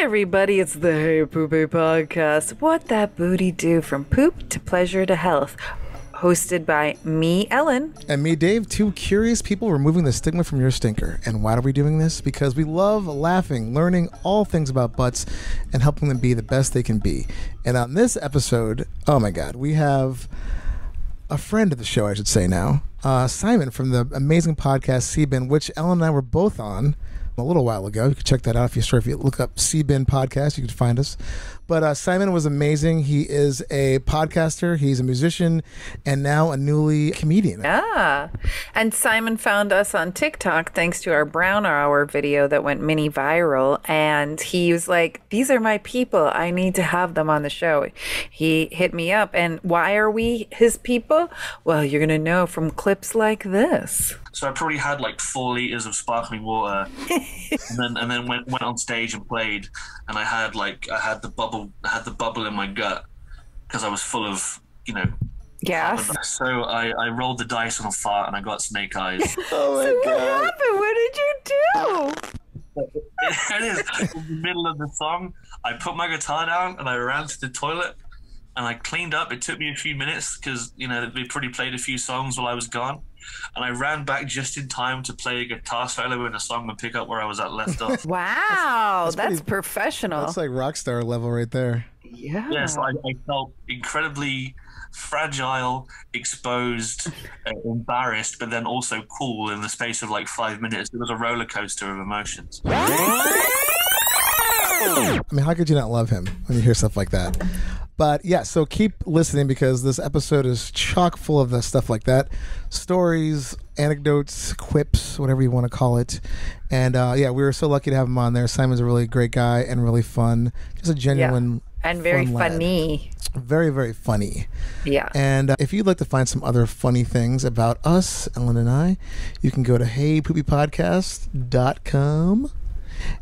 everybody, it's the Hey Poopy Podcast. What that booty do from poop to pleasure to health. Hosted by me, Ellen. And me, Dave. Two curious people removing the stigma from your stinker. And why are we doing this? Because we love laughing, learning all things about butts, and helping them be the best they can be. And on this episode, oh my God, we have a friend of the show, I should say now, Simon from the amazing podcast Seabin, which Ellen and I were both on a little while ago. You can check that out if you look up Seabin Podcast, you can find us. But Simon was amazing. He is a podcaster, he's a musician, and now a newly comedian. Yeah. And Simon found us on TikTok thanks to our Brown Hour video that went mini viral. And he was like, these are my people. I need to have them on the show. He hit me up. And why are we his people? Well, you're going to know from clips like this. So I probably had like 4 liters of sparkling water, and then went on stage and played, and I had the bubble in my gut because I was full of gas. So I rolled the dice on a fart and I got snake eyes. Oh my God! What happened? What did you do? It is in the middle of the song. I put my guitar down and I ran to the toilet and I cleaned up. It took me a few minutes because they probably played a few songs while I was gone. And I ran back just in time to play a guitar solo in a song and pick up where I was left off. Wow, that's professional. That's like rock star level right there. Yeah. Yes, I felt incredibly fragile, exposed, embarrassed, but then also cool in the space of like 5 minutes. It was a roller coaster of emotions. I mean, how could you not love him when you hear stuff like that? But yeah, so keep listening because this episode is chock full of the stuff like that. Stories, anecdotes, quips, whatever you want to call it. And yeah, we were so lucky to have him on there. Simon's a really great guy and really fun. Just a genuine and very funny. Very, very funny. Yeah. And if you'd like to find some other funny things about us, Ellen and I, you can go to heypoopypodcast.com.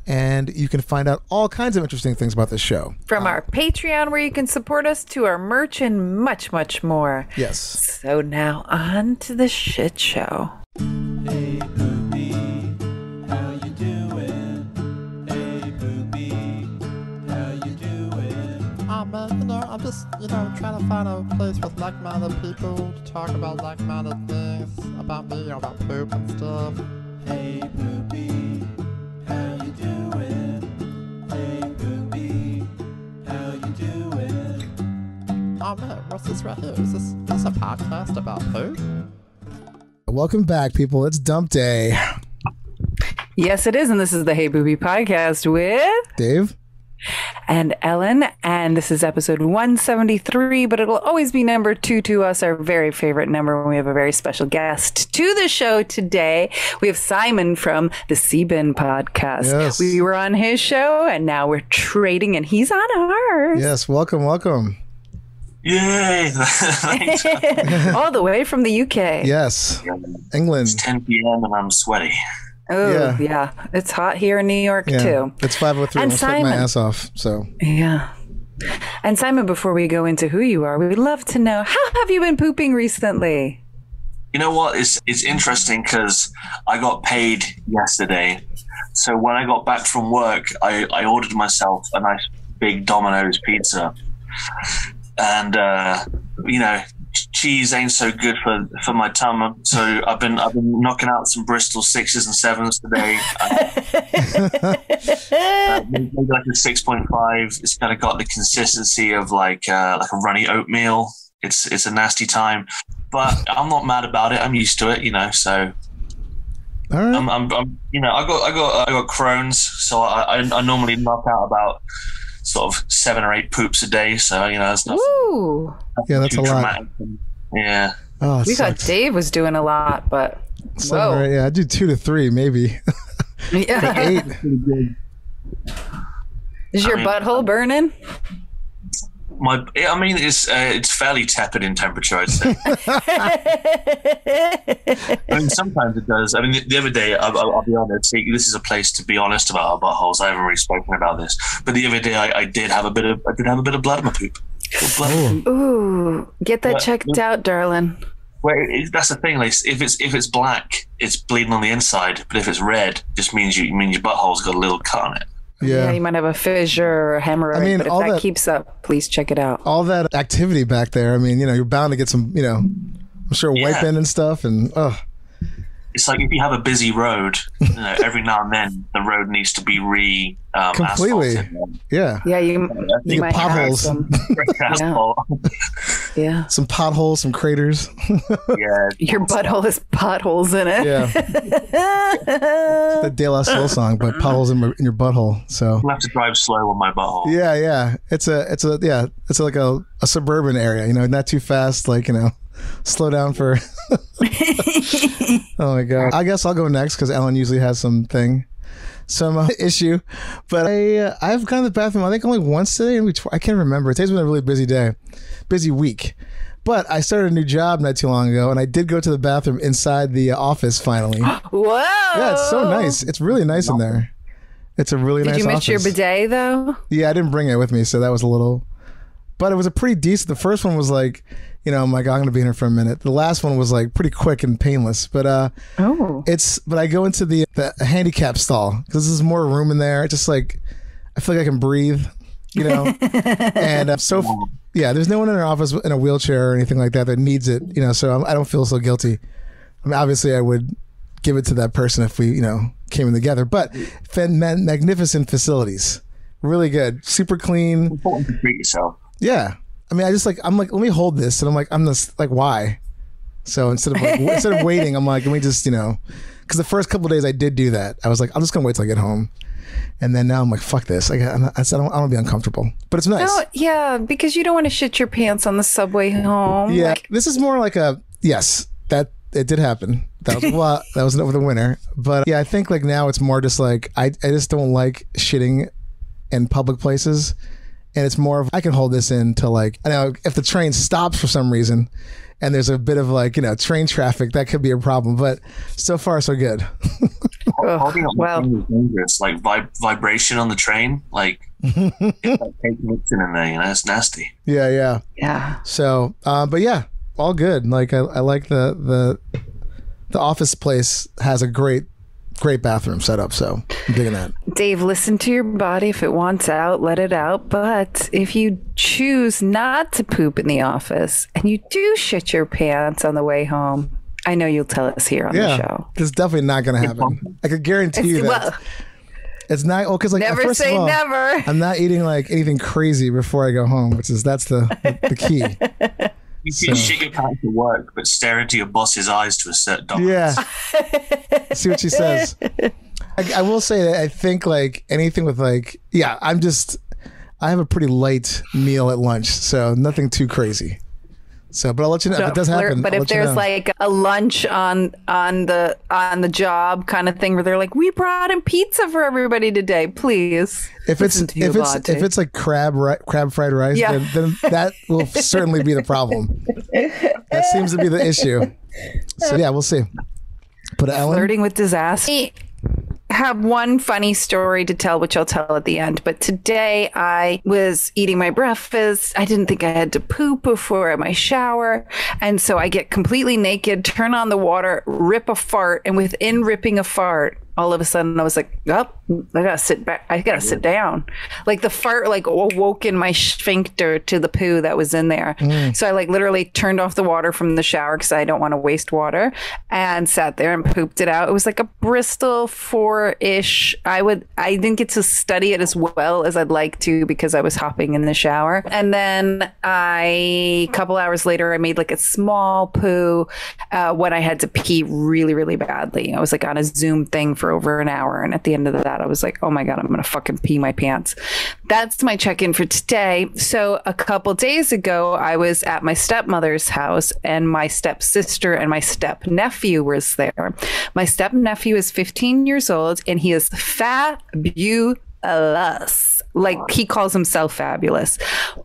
And you can find out all kinds of interesting things about this show. From our Patreon, where you can support us, to our merch and much, much more. Yes. So now on to the shit show. Hey Poopy, how you doing? Hey Poopy, how you doing? I'm just, trying to find a place with like-minded people to talk about like-minded things about me, about poop and stuff. Hey Poopy, how you doing? Hey Poopy, how you doing? Oh man, what's this right here? Is this a podcast about poop? Welcome back, people. It's dump day. Yes, it is. And this is the Hey Poopy Podcast with Dave and Ellen. And this is episode 173, but it'll always be number 2 to us, our very favorite number. We have a very special guest to the show today. We have Simon from the Seabin Podcast. Yes. We were on his show and now we're trading and he's on ours. Yes, welcome. Yay! Thanks. All the way from the UK. Yes, England. It's 10 p.m. and I'm sweaty. Oh, yeah. It's hot here in New York, too. It's 5:03. I'm sweating my ass off. So yeah. And Simon, before we go into who you are, we would love to know, how have you been pooping recently? You know what? It's interesting because I got paid yesterday. So when I got back from work, I ordered myself a nice big Domino's pizza. And, cheese ain't so good for my tummy, so I've been knocking out some Bristol 6s and 7s today. Maybe like a 6.5. It's kind of got the consistency of like a runny oatmeal. It's a nasty time, but I'm not mad about it. I'm used to it, So all right. I'm I got Crohn's, so I normally knock out about sort of 7 or 8 poops a day. So that's not. Ooh. Yeah, that's a lot. Yeah. Oh, we thought Dave was doing a lot, but 7 or 8, yeah, I do 2 to 3 maybe. Yeah. 8. Is your butthole burning? It's fairly tepid in temperature, I'd say. Sometimes it does. The other day, I'll be honest, this is a place to be honest about our buttholes. I haven't really spoken about this, but the other day I did have a bit of blood in my poop. Ooh, get that checked out, darling. Well, that's the thing. Like, if it's black, it's bleeding on the inside, but if it's red, it just means your butthole's got a little cut on it. Yeah, you might have a fissure or a hemorrhoid. I mean, but if all that that- keeps up, please check it out. All that activity back there. I mean, you're bound to get some, I'm sure wiping and stuff. And It's like if you have a busy road, every now and then the road needs to be completely. asphalted. Yeah. Yeah, you might potholes. have some. Asphalt. Yeah. Some potholes, some craters. Yeah. Your butthole has potholes in it. Yeah. The De La Soul song, but potholes in your butthole. So I'll have to drive slow on my butthole. yeah. It's like a suburban area, not too fast, slow down for oh my god. I guess I'll go next because Ellen usually has some issue, but I've gone to the bathroom I think only once today, maybe I can't remember. Today's been a really busy week, but I started a new job not too long ago and I did go to the bathroom inside the office finally. Whoa. Yeah, it's so nice. It's really nice in there. It's a really nice Did you miss your office. bidet though? Yeah, I didn't bring it with me, so that was a little, but it was a pretty decent. The first one was like, I'm like, I'm going to be in here for a minute. The last one was like pretty quick and painless, but but I go into the handicap stall because there's more room in there. It's just like, I feel like I can breathe, and there's no one in our office in a wheelchair or anything like that needs it, so I don't feel so guilty. I mean, obviously I would give it to that person if we, came in together, but magnificent facilities, really good, super clean. Important to treat yourself. Yeah. I mean, I'm like, let me hold this. And I'm like, why? So instead of waiting, I'm like, let me just, because the first couple of days I did do that. I was like, I'm just going to wait till I get home. And then now I'm like, fuck this. I don't want to be uncomfortable, but it's nice. No, yeah, because you don't want to shit your pants on the subway home. Yeah. Like, This is more like yes, that it did happen. That was over the winter. But yeah, I think like now it's more just like, I just don't like shitting in public places. And it's more of, I can hold this in till I know if the train stops for some reason and there's a bit of train traffic, that could be a problem. But so far, so good. Holding up well. the train is dangerous. Like vibration on the train, like it's like taking mixing in there, it's nasty. Yeah. yeah. So, but yeah, all good. Like I like the office place has a great bathroom setup, so I'm digging that. Dave, listen to your body. If it wants out, let it out. But if you choose not to poop in the office and you do shit your pants on the way home, I know you'll tell us here on the show. This is definitely not going to happen. I could guarantee you that. Well, it's not, because like never first say of all, never. I'm not eating like anything crazy before I go home, that's the key. You can shit your pants at work, but stare into your boss's eyes to a certain dog. Yeah. See what she says. I will say that I think like anything with like, I have a pretty light meal at lunch, so nothing too crazy. So, but I'll let you know if it does happen. But I'll if let you there's know. like a lunch on the job kind of thing where they're like, we brought in pizza for everybody today, please. if it's like crab fried rice, Yeah. then that will certainly be the problem. That seems to be the issue. So yeah, we'll see. But Ellen, Flirting with disaster. I have one funny story to tell, which I'll tell at the end. But today I was eating my breakfast. I didn't think I had to poop before my shower. And so I get completely naked, turn on the water, rip a fart. And within ripping a fart, all of a sudden I was like, oh, I gotta sit back. I gotta sit down. Like the fart like awoke in my sphincter to the poo that was in there. So I like literally turned off the water from the shower because I don't want to waste water, and sat there and pooped it out. It was like a Bristol 4-ish. I didn't get to study it as well as I'd like to because I was hopping in the shower. And then a couple hours later, I made like a small poo when I had to pee really, really badly. I was like on a Zoom thing for over an hour. And at the end of that, I was like, oh my God, I'm going to fucking pee my pants. That's my check-in for today. So a couple days ago, I was at my stepmother's house and my stepsister and my stepnephew was there. My stepnephew is 15 years old and he is fabulous. Like he calls himself fabulous.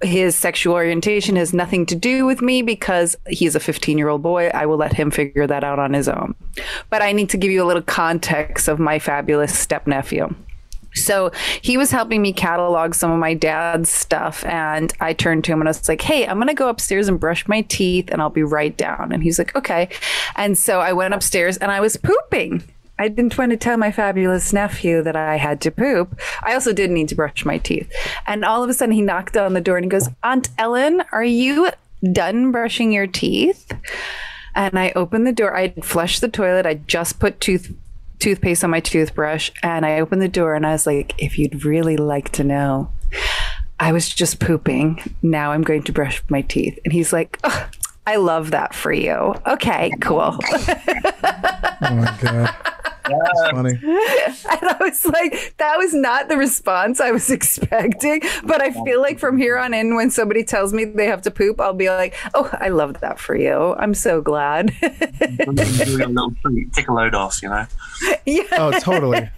His sexual orientation has nothing to do with me because he's a 15-year-old boy. I will let him figure that out on his own. But I need to give you a little context of my fabulous stepnephew. So he was helping me catalog some of my dad's stuff, and I turned to him and I was like, hey, I'm going to go upstairs and brush my teeth and I'll be right down. And he's like, okay. And so I went upstairs and I was pooping. I didn't want to tell my fabulous nephew that I had to poop. I also did need to brush my teeth. And all of a sudden he knocked on the door and he goes, Aunt Ellen, are you done brushing your teeth? And I opened the door. I had flushed the toilet. I just put toothpaste on my toothbrush. And I opened the door and I was like, if you'd really like to know, I was just pooping. Now I'm going to brush my teeth. And he's like, oh, I love that for you. Okay, cool. Oh my God. That's funny. And I was like, that was not the response I was expecting. But I feel like from here on in, when somebody tells me they have to poop, I'll be like, oh, I love that for you. I'm so glad. A little treat, take a load off, you know? Yeah. Oh, totally.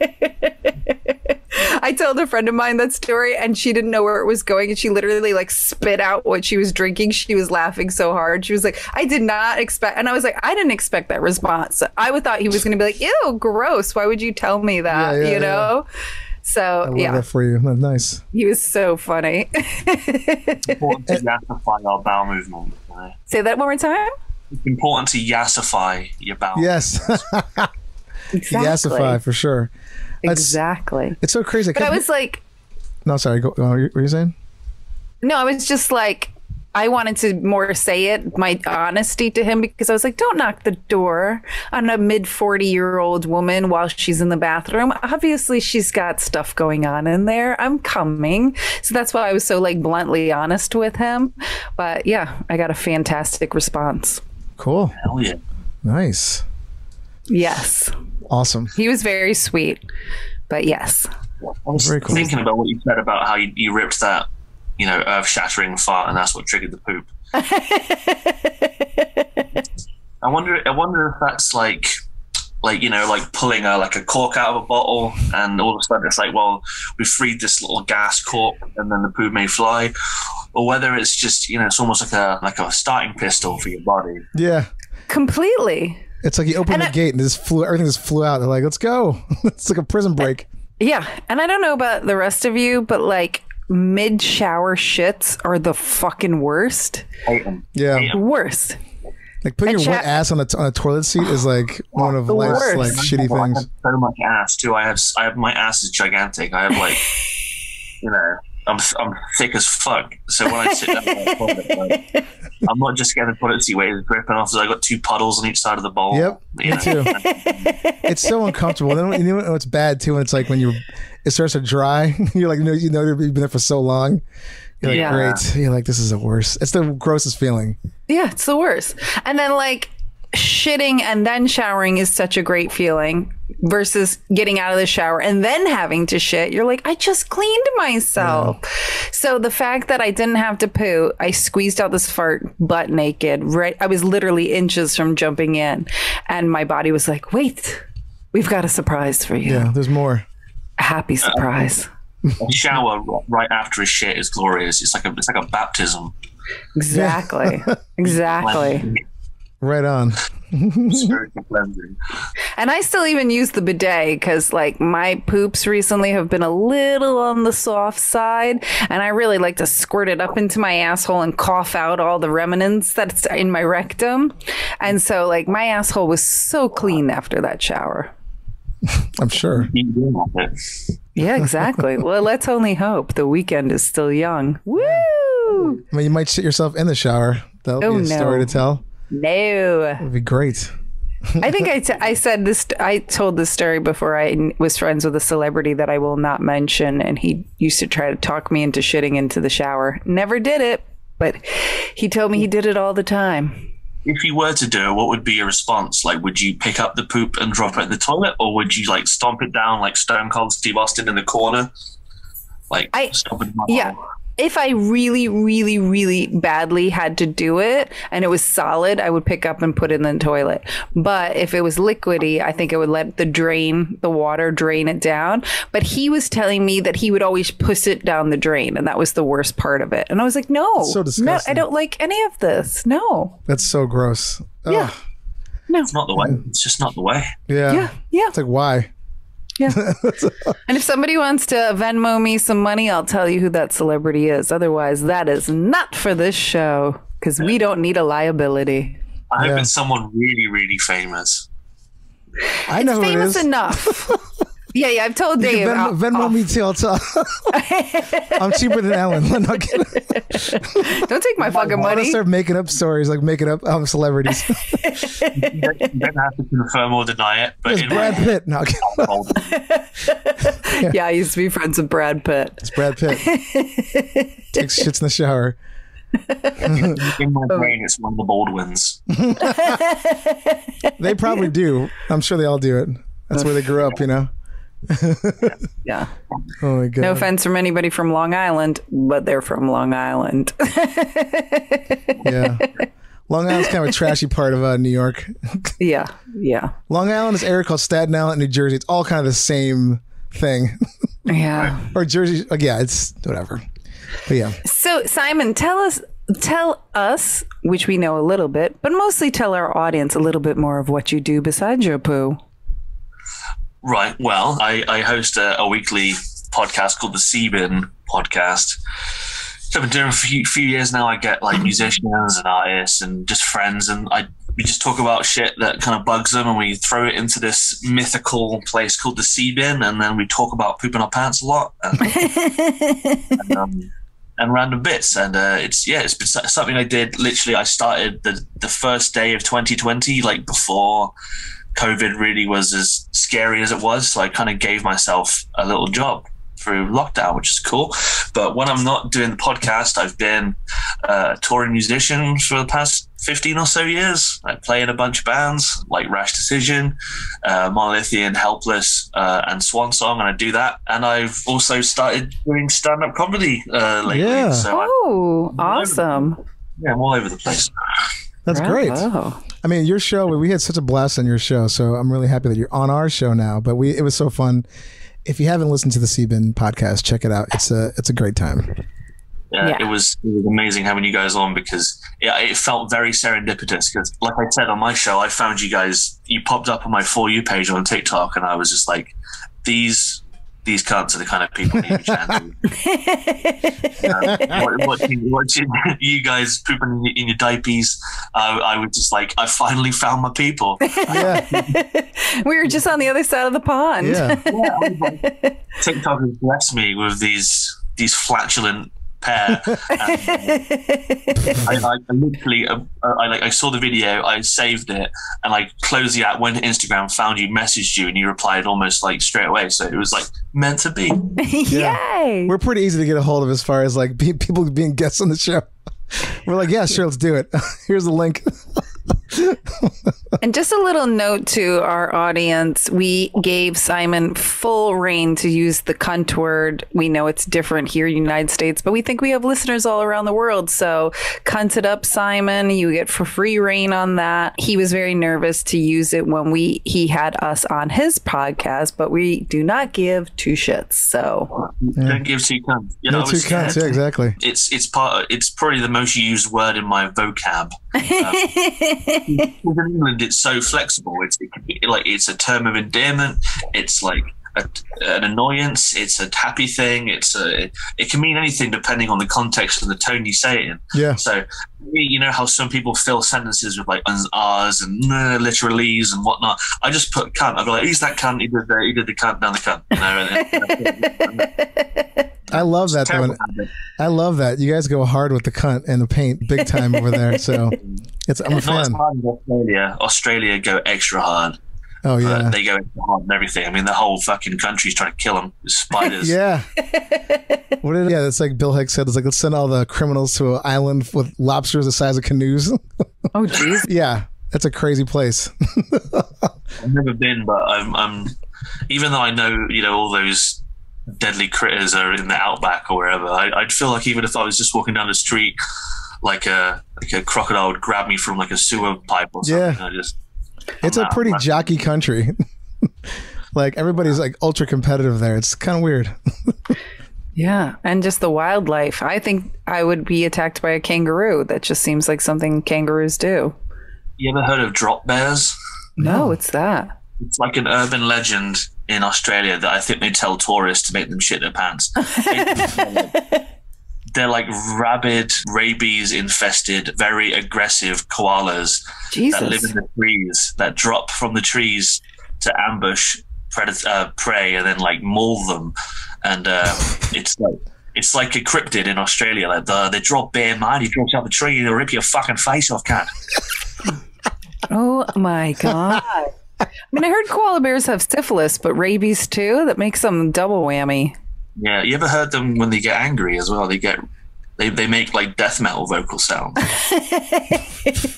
I told a friend of mine that story and she didn't know where it was going. And she literally like spit out what she was drinking. She was laughing so hard. She was like, I did not expect. And I was like, I didn't expect that response. I would thought he was going to be like, ew, gross. Why would you tell me that? Yeah, you know? So, I love that for you. That's nice. He was so funny. It's important to yassify our bowel movement. You know? Say that one more time. It's important to yassify your bowel. Yes. Exactly. Yassify for sure. Exactly. It's so crazy. But I was like, no, sorry. Go. What were you saying? no, I was just like, I wanted to more say it, my honesty to him, because I was like, don't knock the door on a mid 40-year-old woman while she's in the bathroom. Obviously, she's got stuff going on in there. I'm coming. So that's why I was so like bluntly honest with him. But yeah, I got a fantastic response. Cool. Hell yeah. Nice. Yes. Awesome. He was very sweet. But yes. I was Very cool. thinking about what you said about how you ripped that, you know, earth-shattering fart, and that's what triggered the poop. I wonder if that's like you know, like pulling a cork out of a bottle, and all of a sudden it's like, well, we freed this little gas cork, and then the poop may fly, or whether it's just, you know, it's almost like a starting pistol for your body. Yeah. Completely. It's like you open the gate and everything just flew out. They're like, let's go. It's like a prison break. Yeah. And I don't know about the rest of you, but like mid-shower shits are the fucking worst. Yeah. Worst. Like putting And your wet ass on a toilet seat is like one of The life's worst. like shitty I things. have so much ass too. I have my ass is gigantic. I have like, you know, I'm thick as fuck. So when I sit down on the toilet, like, I'm not just getting the toilet seat weight is dripping off. So I got 2 puddles on each side of the bowl. Yep, you me know. too. It's so uncomfortable. Then you know what's bad too when it's like when it starts to dry. You're like, you know you've been there for so long. You're like, Yeah. great. You're like, this is the worst. It's the grossest feeling. Yeah, it's the worst. And then like shitting and then showering is such a great feeling versus getting out of the shower and then having to shit. You're like, I just cleaned myself. So the fact that I didn't have to poo, I squeezed out this fart butt naked. Right, I was literally inches from jumping in, and my body was like, wait, we've got a surprise for you. Yeah, there's more. A happy surprise. A shower right after a shit is glorious. It's like a baptism. Exactly. Exactly. Right on. Spiritual cleansing. And I still even use the bidet because like my poops recently have been a little on the soft side, and I really like to squirt it up into my asshole and cough out all the remnants that's in my rectum. And so like my asshole was so clean after that shower. I'm sure. Keep doing it. Yeah, exactly. Well, let's only hope. The weekend is still young. Woo! I mean, you might shit yourself in the shower. That'll Oh, be a story no. to tell. No. It'd be great. I think I said this. I told this story before I was friends with a celebrity that I will not mention, and he used to try to talk me into shitting into the shower. Never did it, but he told me he did it all the time. If you were to do it, what would be your response? Like, would you pick up the poop and drop it in the toilet, or would you like stomp it down like Stone Cold Steve Austin in the corner? Like, stomp it down? Yeah. If I really, really, really badly had to do it and it was solid, I would pick up and put it in the toilet. But if it was liquidy, I think I would let the water drain it down. But he was telling me that he would always push it down the drain, and that was the worst part of it. And I was like, no, That's so disgusting. I don't like any of this. No. That's so gross. Yeah. Ugh. No. It's not the way. It's just not the way. Yeah. Yeah. Yeah. It's like, why? Yeah. And if somebody wants to Venmo me some money, I'll tell you who that celebrity is. Otherwise, that is not for this show because we don't need a liability. I hope Yeah. it's someone really, really famous. I know who it famous is. enough. Yeah, I've told You Dave. can Venmo me too. I'm cheaper than Ellen. No, Don't take my fucking I want to money. start making up stories, like making up celebrities. You don't have to confirm or deny it, but It's Brad Pitt. No, Yeah, I used to be friends with Brad Pitt. it's Brad Pitt. Takes shits in the shower. in my brain, it's one of the Baldwins. They probably do. I'm sure they all do it. That's where they grew up, you know. Yeah. Oh my god. No offense from anybody from Long Island, but they're from Long Island. Yeah. Long Island's kind of a trashy part of New York. Yeah. Long Island is area called Staten Island, New Jersey. It's all kind of the same thing. Yeah. Or Jersey. Yeah, it's whatever. But yeah. So, Simon, tell us, which we know a little bit, but mostly tell our audience a little bit more of what you do besides your poo. Right. Well, I host a weekly podcast called the Seabin Podcast. So I've been doing it for a few years now. I get like musicians and artists and just friends, and we just talk about shit that kind of bugs them, and we throw it into this mythical place called the Seabin, and then we talk about pooping our pants a lot and random bits. And it's been something I did. Literally, I started the first day of 2020, like before COVID really was as scary as it was. So I kind of gave myself a little job through lockdown, which is cool. But when I'm not doing the podcast, I've been a touring musician for the past 15 or so years. I play in a bunch of bands like Rash Decision, Monolithian, Helpless, and Swan Song, and I do that. And I've also started doing stand-up comedy lately. Yeah. So Awesome. I'm all over the place. That's great. Oh. I mean, your show, we had such a blast on your show, so I'm really happy that you're on our show now. But it was so fun. If you haven't listened to the Seabin podcast, check it out. It's a great time. Yeah. It was amazing having you guys on, because it felt very serendipitous. Because, like I said on my show, I found you guys. You popped up on my For You page on TikTok, and I was just like, these cunts are the kind of people I need to chat to. Watching you guys pooping in your diapers, I was just like, I finally found my people. Yeah. We were just on the other side of the pond. Yeah. I was like, TikTok has blessed me with these flatulent pair. I literally, I saw the video, I saved it, and I closed the app, went to Instagram, found you, messaged you, and you replied almost like straight away. So it was like meant to be. Yay. We're pretty easy to get a hold of as far as like people being guests on the show. We're like, yeah, sure, let's do it. Here's the link. And just a little note to our audience, we gave Simon full reign to use the cunt word. We know it's different here in the United States, but we think we have listeners all around the world. So cunt it up, Simon. You get for free reign on that. He was very nervous to use it when he had us on his podcast, but we do not give two shits. So Don't give two cunts. You know, No two cunts. Yeah, exactly. It's probably the most used word in my vocab. In England, it's so flexible. It can be like, it's a term of endearment. It's like an annoyance. It's a happy thing. It can mean anything depending on the context and the tone you say it in. Yeah. So you know how some people fill sentences with like uns, ahs, and literalese and whatnot. I just put cunt. I'd be like, he's that cunt. He did the cunt down the cunt. You know. I love that though. I love that you guys go hard with the cunt and the paint, big time over there. So I'm a Not as fan. hard as Australia. Australia go extra hard. Oh yeah. They go extra hard and everything. I mean, the whole fucking country's trying to kill them with spiders. Yeah. That's like Bill Hicks said. It's like, let's send all the criminals to an island with lobsters the size of canoes. oh geez. Yeah, that's a crazy place. I've never been, but I'm even though I know, all those deadly critters are in the outback or wherever, I'd feel like even if I was just walking down the street, like a crocodile would grab me from like a sewer pipe or something. Yeah. It's a pretty jockey country. Like everybody's like ultra competitive there. It's kind of weird. Yeah, and just the wildlife. I think I would be attacked by a kangaroo. That just seems like something kangaroos do. You ever heard of drop bears? No, what's that? It's like an urban legend in Australia that I think they tell tourists to make them shit their pants. They're like rabid, rabies-infested, very aggressive koalas Jesus. that live in the trees, that drop from the trees to ambush prey and then like maul them, and it's like a cryptid in Australia. Like they drop bear, man. He drops out the tree and he'll rip your fucking face off, cat. Oh my God. I mean, I heard koala bears have syphilis, but rabies too? That makes them double whammy. Yeah, you ever heard them when they get angry as well? They make like death metal vocal sounds.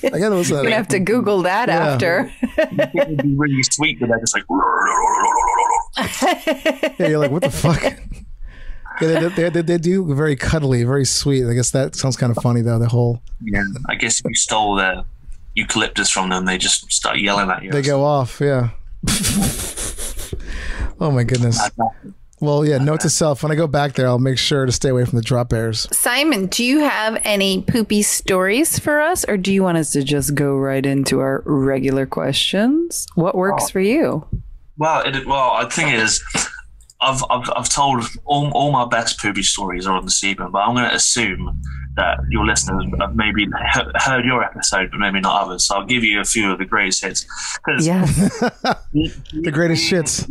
You're gonna have to Google that after. It would be really sweet, but they're just like. Yeah, you're like, what the fuck? Yeah, they do very cuddly, very sweet. I guess that sounds kind of funny though. The whole. Yeah, I guess if you stole their eucalyptus from them, they just start yelling at you. They go off, yeah. Oh my goodness. Well, yeah, note to self, when I go back there, I'll make sure to stay away from the drop bears. Simon, do you have any poopy stories for us, or do you want us to just go right into our regular questions? What works for you? Well, I think it is. I've told all my best poopy stories are on the Seabin, but I'm going to assume that your listeners have maybe heard your episode, but maybe not others. So I'll give you a few of the greatest hits. Yes. The greatest shits.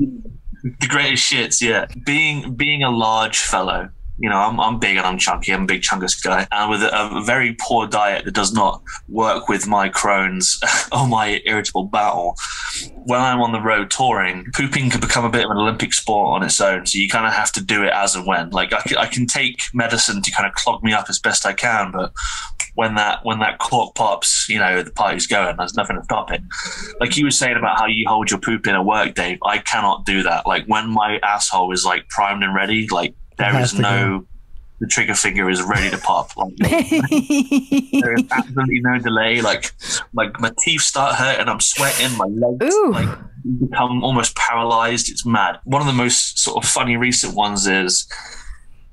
The greatest shits, yeah. Being a large fellow, you know, I'm big and I'm chunky. I'm a big chungus guy, and with a very poor diet that does not work with my Crohn's or my irritable bowel. When I'm on the road touring, pooping can become a bit of an Olympic sport on its own. So you kind of have to do it as and when. Like I can take medicine to kind of clog me up as best I can, but when that cork pops, you know, the party's going. There's nothing to stop it. Like you were saying about how you hold your poop in at work, Dave. I cannot do that. Like when my asshole is like primed and ready, like there is no. The trigger finger is ready to pop. Like, there is absolutely no delay. Like my teeth start hurting. I'm sweating. My legs like become almost paralyzed. It's mad. One of the most sort of funny recent ones is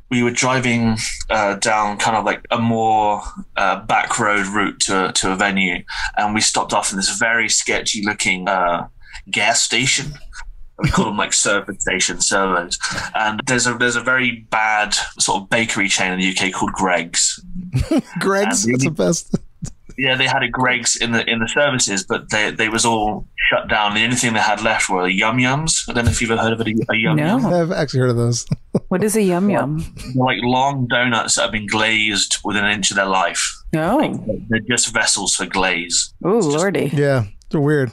we were driving down kind of like a more back road route to a venue, and we stopped off in this very sketchy looking gas station. We call them like service station servos. And there's a very bad sort of bakery chain in the UK called Greggs. Greggs, that's the best. Yeah, they had a Greggs in the services, but they was all shut down. The only thing they had left were Yum Yums. I don't know if you've ever heard of a Yum Yum. I've actually heard of those. What is a Yum Yum? They're like long donuts that have been glazed within an inch of their life. Oh. Like, they're just vessels for glaze. Oh, lordy. Yeah, they're weird.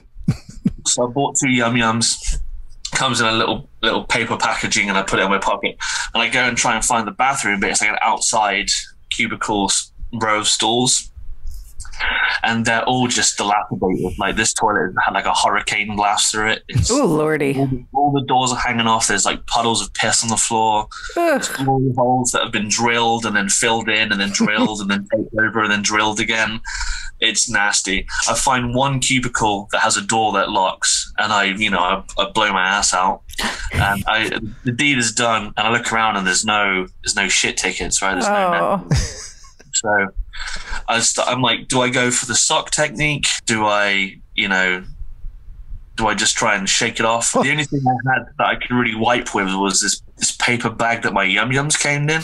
So I bought 2 Yum Yums. Comes in a little paper packaging, and I put it in my pocket. And I go and try and find the bathroom, but it's like an outside cubicle row of stalls, and they're all just dilapidated. Like this toilet had like a hurricane blast through it. Oh lordy! All the doors are hanging off. There's like puddles of piss on the floor. Small holes that have been drilled and then filled in, and then drilled and then taped over and then drilled again. It's nasty. I find one cubicle that has a door that locks, and I blow my ass out. And the deed is done, and I look around, and there's no shit tickets, right? There's no. So I'm like, do I go for the sock technique? Do I just try and shake it off? The only thing I had that I could really wipe with was this paper bag that my Yum Yums came in.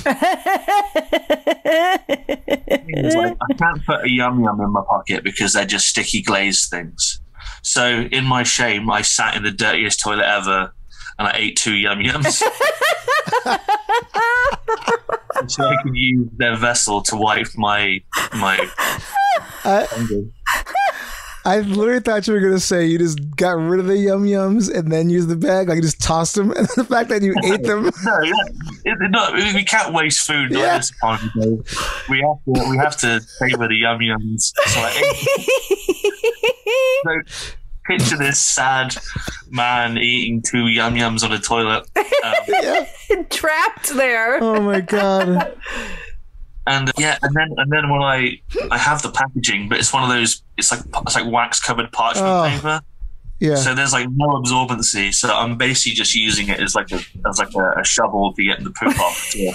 Like, I can't put a Yum Yum in my pocket because they're just sticky glazed things. So in my shame, I sat in the dirtiest toilet ever and I ate 2 Yum Yums. So I could use their vessel to wipe my I literally thought you were going to say you just got rid of the Yum Yums and then used the bag, like you just tossed them, and the fact that you ate them. No, we can't waste food. Yeah. We have to savor the Yum Yums. So picture this sad man eating 2 Yum Yums on a toilet. Trapped there. Oh my God. And and then when I have the packaging, but it's one of those, it's like wax covered parchment paper. Yeah. So there's like no absorbency. So I'm basically just using it as like a shovel to get the poop off to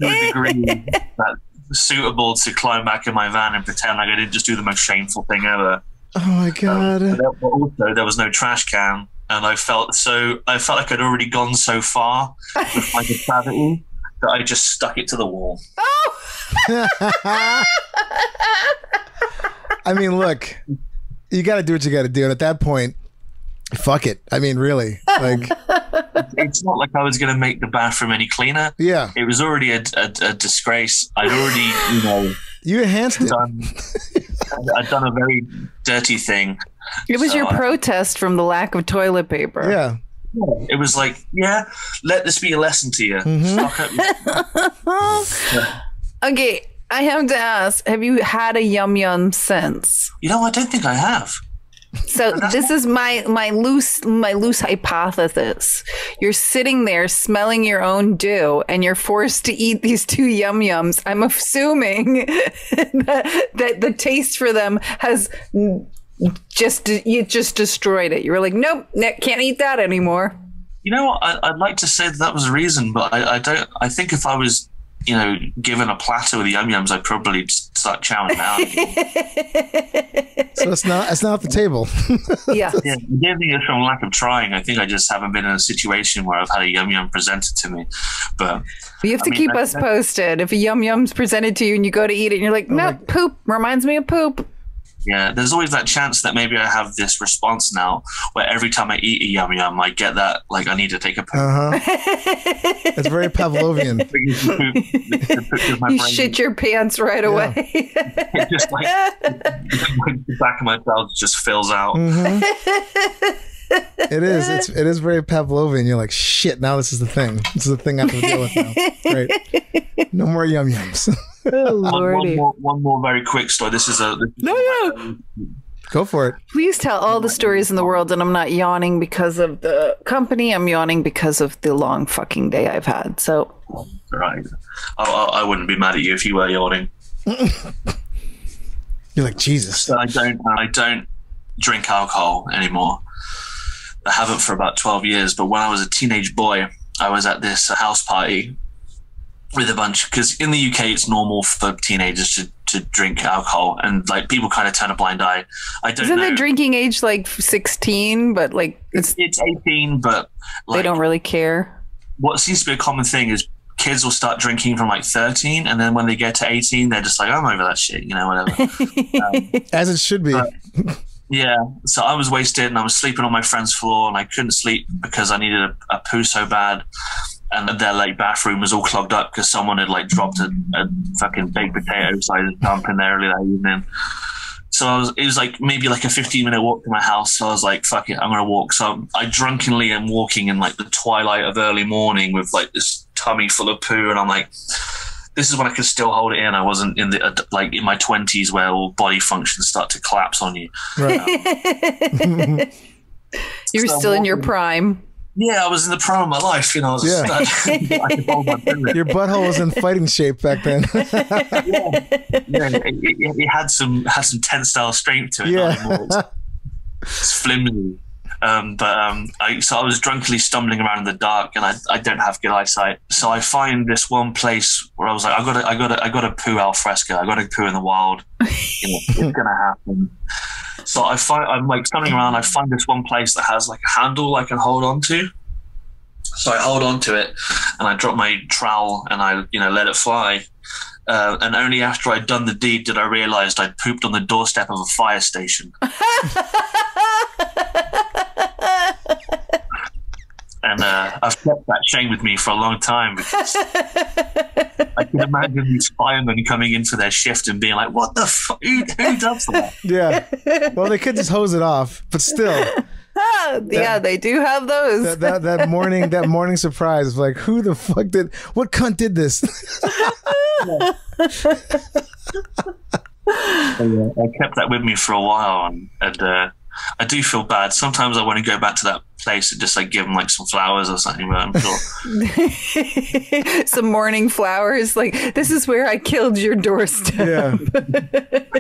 a degree that's suitable to climb back in my van and pretend like I didn't just do the most shameful thing ever. Oh my God. But also there was no trash can, and I felt like I'd already gone so far with my depravity that I just stuck it to the wall. I mean, look, you got to do what you got to do. And at that point, Fuck it. I mean, really. Like, It's not like I was going to make the bathroom any cleaner. yeah. It was already a disgrace. I'd already, You enhanced it. I'd done a very dirty thing. It was So your I- protest from the lack of toilet paper. Yeah. It was like, let this be a lesson to you. Stock up. Okay, I have to ask, have you had a yum yum since? I don't think I have. So this is my loose hypothesis. You're sitting there smelling your own dew, and you're forced to eat these 2 yum yums. I'm assuming that the taste for them has you just destroyed it. You were like, nope, can't eat that anymore. I'd like to say that was the reason, but I don't. I think if I was, given a platter with yum yums, I'd probably just start chowing down. So it's not at the table. Yeah. Yeah, I don't think it's from lack of trying. I think I just haven't been in a situation where I've had a yum yum presented to me. But You have to keep us posted. If a yum yum's presented to you and you go to eat it and you're like, no, poop, reminds me of poop. yeah, there's always that chance that maybe I have this response now where every time I eat a yum yum, I get that, like, I need to take a poop. It's very Pavlovian. You shit your pants right away. It just like the back of my belt just fills out. It is. It is very Pavlovian. You're like, shit, now this is the thing. This is the thing I have to deal with now. Right. No more yum yums. Oh, Lordy. One more very quick story. No. Go for it. Please tell all the stories in the world, and I'm not yawning because of the company. I'm yawning because of the long fucking day I've had. So, Right. I wouldn't be mad at you if you were yawning. You're like, Jesus. So I don't drink alcohol anymore. I haven't for about 12 years. But when I was a teenage boy, I was at this house party with a bunch, because in the UK it's normal for teenagers to drink alcohol, and like people kind of turn a blind eye. I don't isn't know. the drinking age like 16? But like It's 18, but like, they don't really care. what seems to be a common thing is kids will start drinking from like 13, and then when they get to 18, they're just like, I'm over that shit, whatever. As it should be. Yeah, so I was wasted, and I was sleeping on my friend's floor, and I couldn't sleep because I needed a poo so bad, and their like bathroom was all clogged up because someone had like dropped a fucking baked potato sized dump in there early that evening. So it was like maybe like a 15-minute walk to my house. So I was like, fuck it, I'm gonna walk. So I drunkenly am walking in like the twilight of early morning with like this tummy full of poo, and I'm like, this is when I could still hold it in. I wasn't in the like in my 20s where all body functions start to collapse on you. Right. You're So still in your walking- prime. Yeah, I was in the prime of my life. I was Yeah. I could hold my poo. Your butthole was in fighting shape back then. Yeah, it had some tensile strength to it. Yeah. Not anymore. It's flimsy. So I was drunkenly stumbling around in the dark, and I don't have good eyesight. So I find this one place where I was like, I gotta poo al fresco. I gotta poo in the wild. It's gonna happen. So I'm like stumbling around. I find this one place that has like a handle I can hold on to. So I hold on to it, and I drop my trowel, and I let it fly. And only after I'd done the deed did I realize I'd pooped on the doorstep of a fire station. And I've kept that shame with me for a long time, because I can imagine these firemen coming in for their shift and being like, what the fuck? Who does that? Yeah. Well, they could just hose it off, but still, Yeah, they do have those. that morning surprise of like, who the fuck what cunt did this? I kept that with me for a while, and I do feel bad. Sometimes I want to go back to that place and just like give them like some flowers or something, but I'm sure. Some morning flowers. Like, this is where I killed your doorstep. Yeah.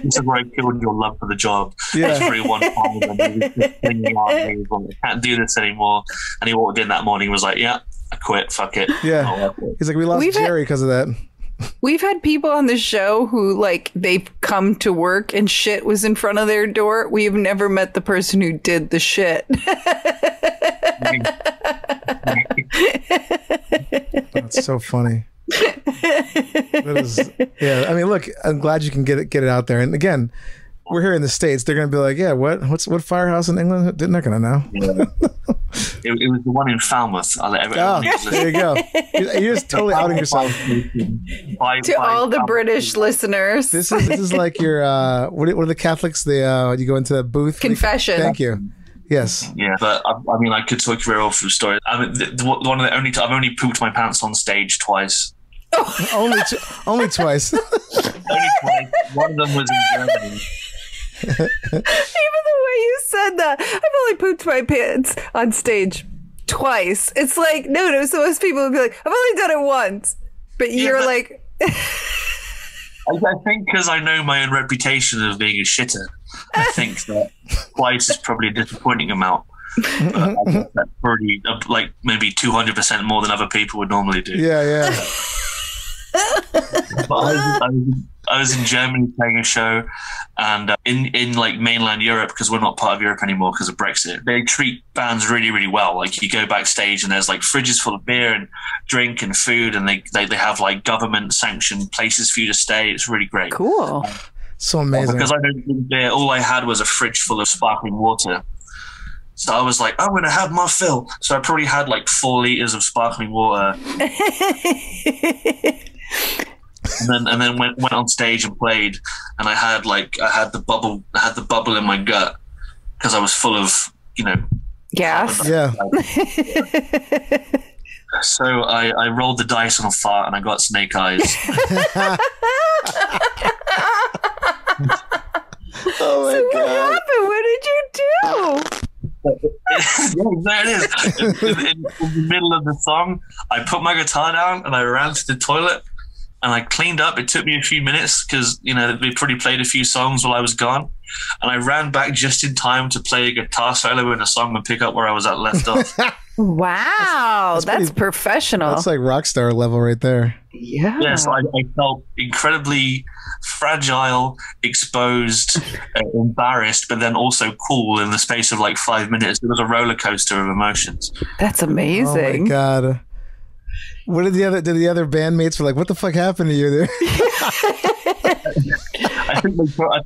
This is where I killed your love for the job. Yeah. Everyone found him, he was just clinging on, he was like, I can't do this anymore. And he walked in that morning and was like, yeah, I quit, fuck it. Yeah. He's like, we lost We've had- Jerry because of that. We've had people on the show who, like, they've come to work and shit was in front of their door. We've never met the person who did the shit. That's so funny. That is, yeah. I mean, look, I'm glad you can get it out there. And again, we're here in the States, they're gonna be like, yeah, what firehouse in England? They're not gonna know. Yeah. It was the one in Falmouth. I'll let everyone use it. There you go. You're just totally outing yourself. To all the British listeners. This is like your what are the Catholics? You go into the booth. Confession. Thank you. Yes. Yeah, but I mean, I could talk very well for the story. I mean, one of the only I've only pooped my pants on stage twice. only twice. Only twice. One of them was in Germany. Even the way you said that, I've only pooped my pants on stage twice. It's like, no, so most people would be like, I've only done it once. But you're like... I think because I know my own reputation of being a shitter, I think that twice is probably a disappointing amount. But I guess that's probably like maybe 200% more than other people would normally do. Yeah. But I was in Germany playing a show, and in like mainland Europe, because we're not part of Europe anymore because of Brexit, they treat bands really, really well. Like you go backstage and there's like fridges full of beer and drink and food, and they have like government sanctioned places for you to stay. It's really great. Cool. So amazing. Because I don't drink beer, all I had was a fridge full of sparkling water. So I was like, I'm going to have my fill. So I probably had like 4 liters of sparkling water. And then went on stage and played, and I had the bubble in my gut because I was full of gas. Yeah. So I rolled the dice on a fart and I got snake eyes. Oh my What god. happened? What did you do? There it is. In the middle of the song, I put my guitar down and I ran to the toilet. And I cleaned up. It took me a few minutes because, we pretty played a few songs while I was gone. And I ran back just in time to play a guitar solo in a song and pick up where I was at left off. Wow, that's professional. That's like rock star level right there. Yeah. Yes, I felt incredibly fragile, exposed, embarrassed, but then also cool in the space of like 5 minutes. It was a roller coaster of emotions. That's Oh amazing. my god. What did the other bandmates were like? What the fuck happened to you there? I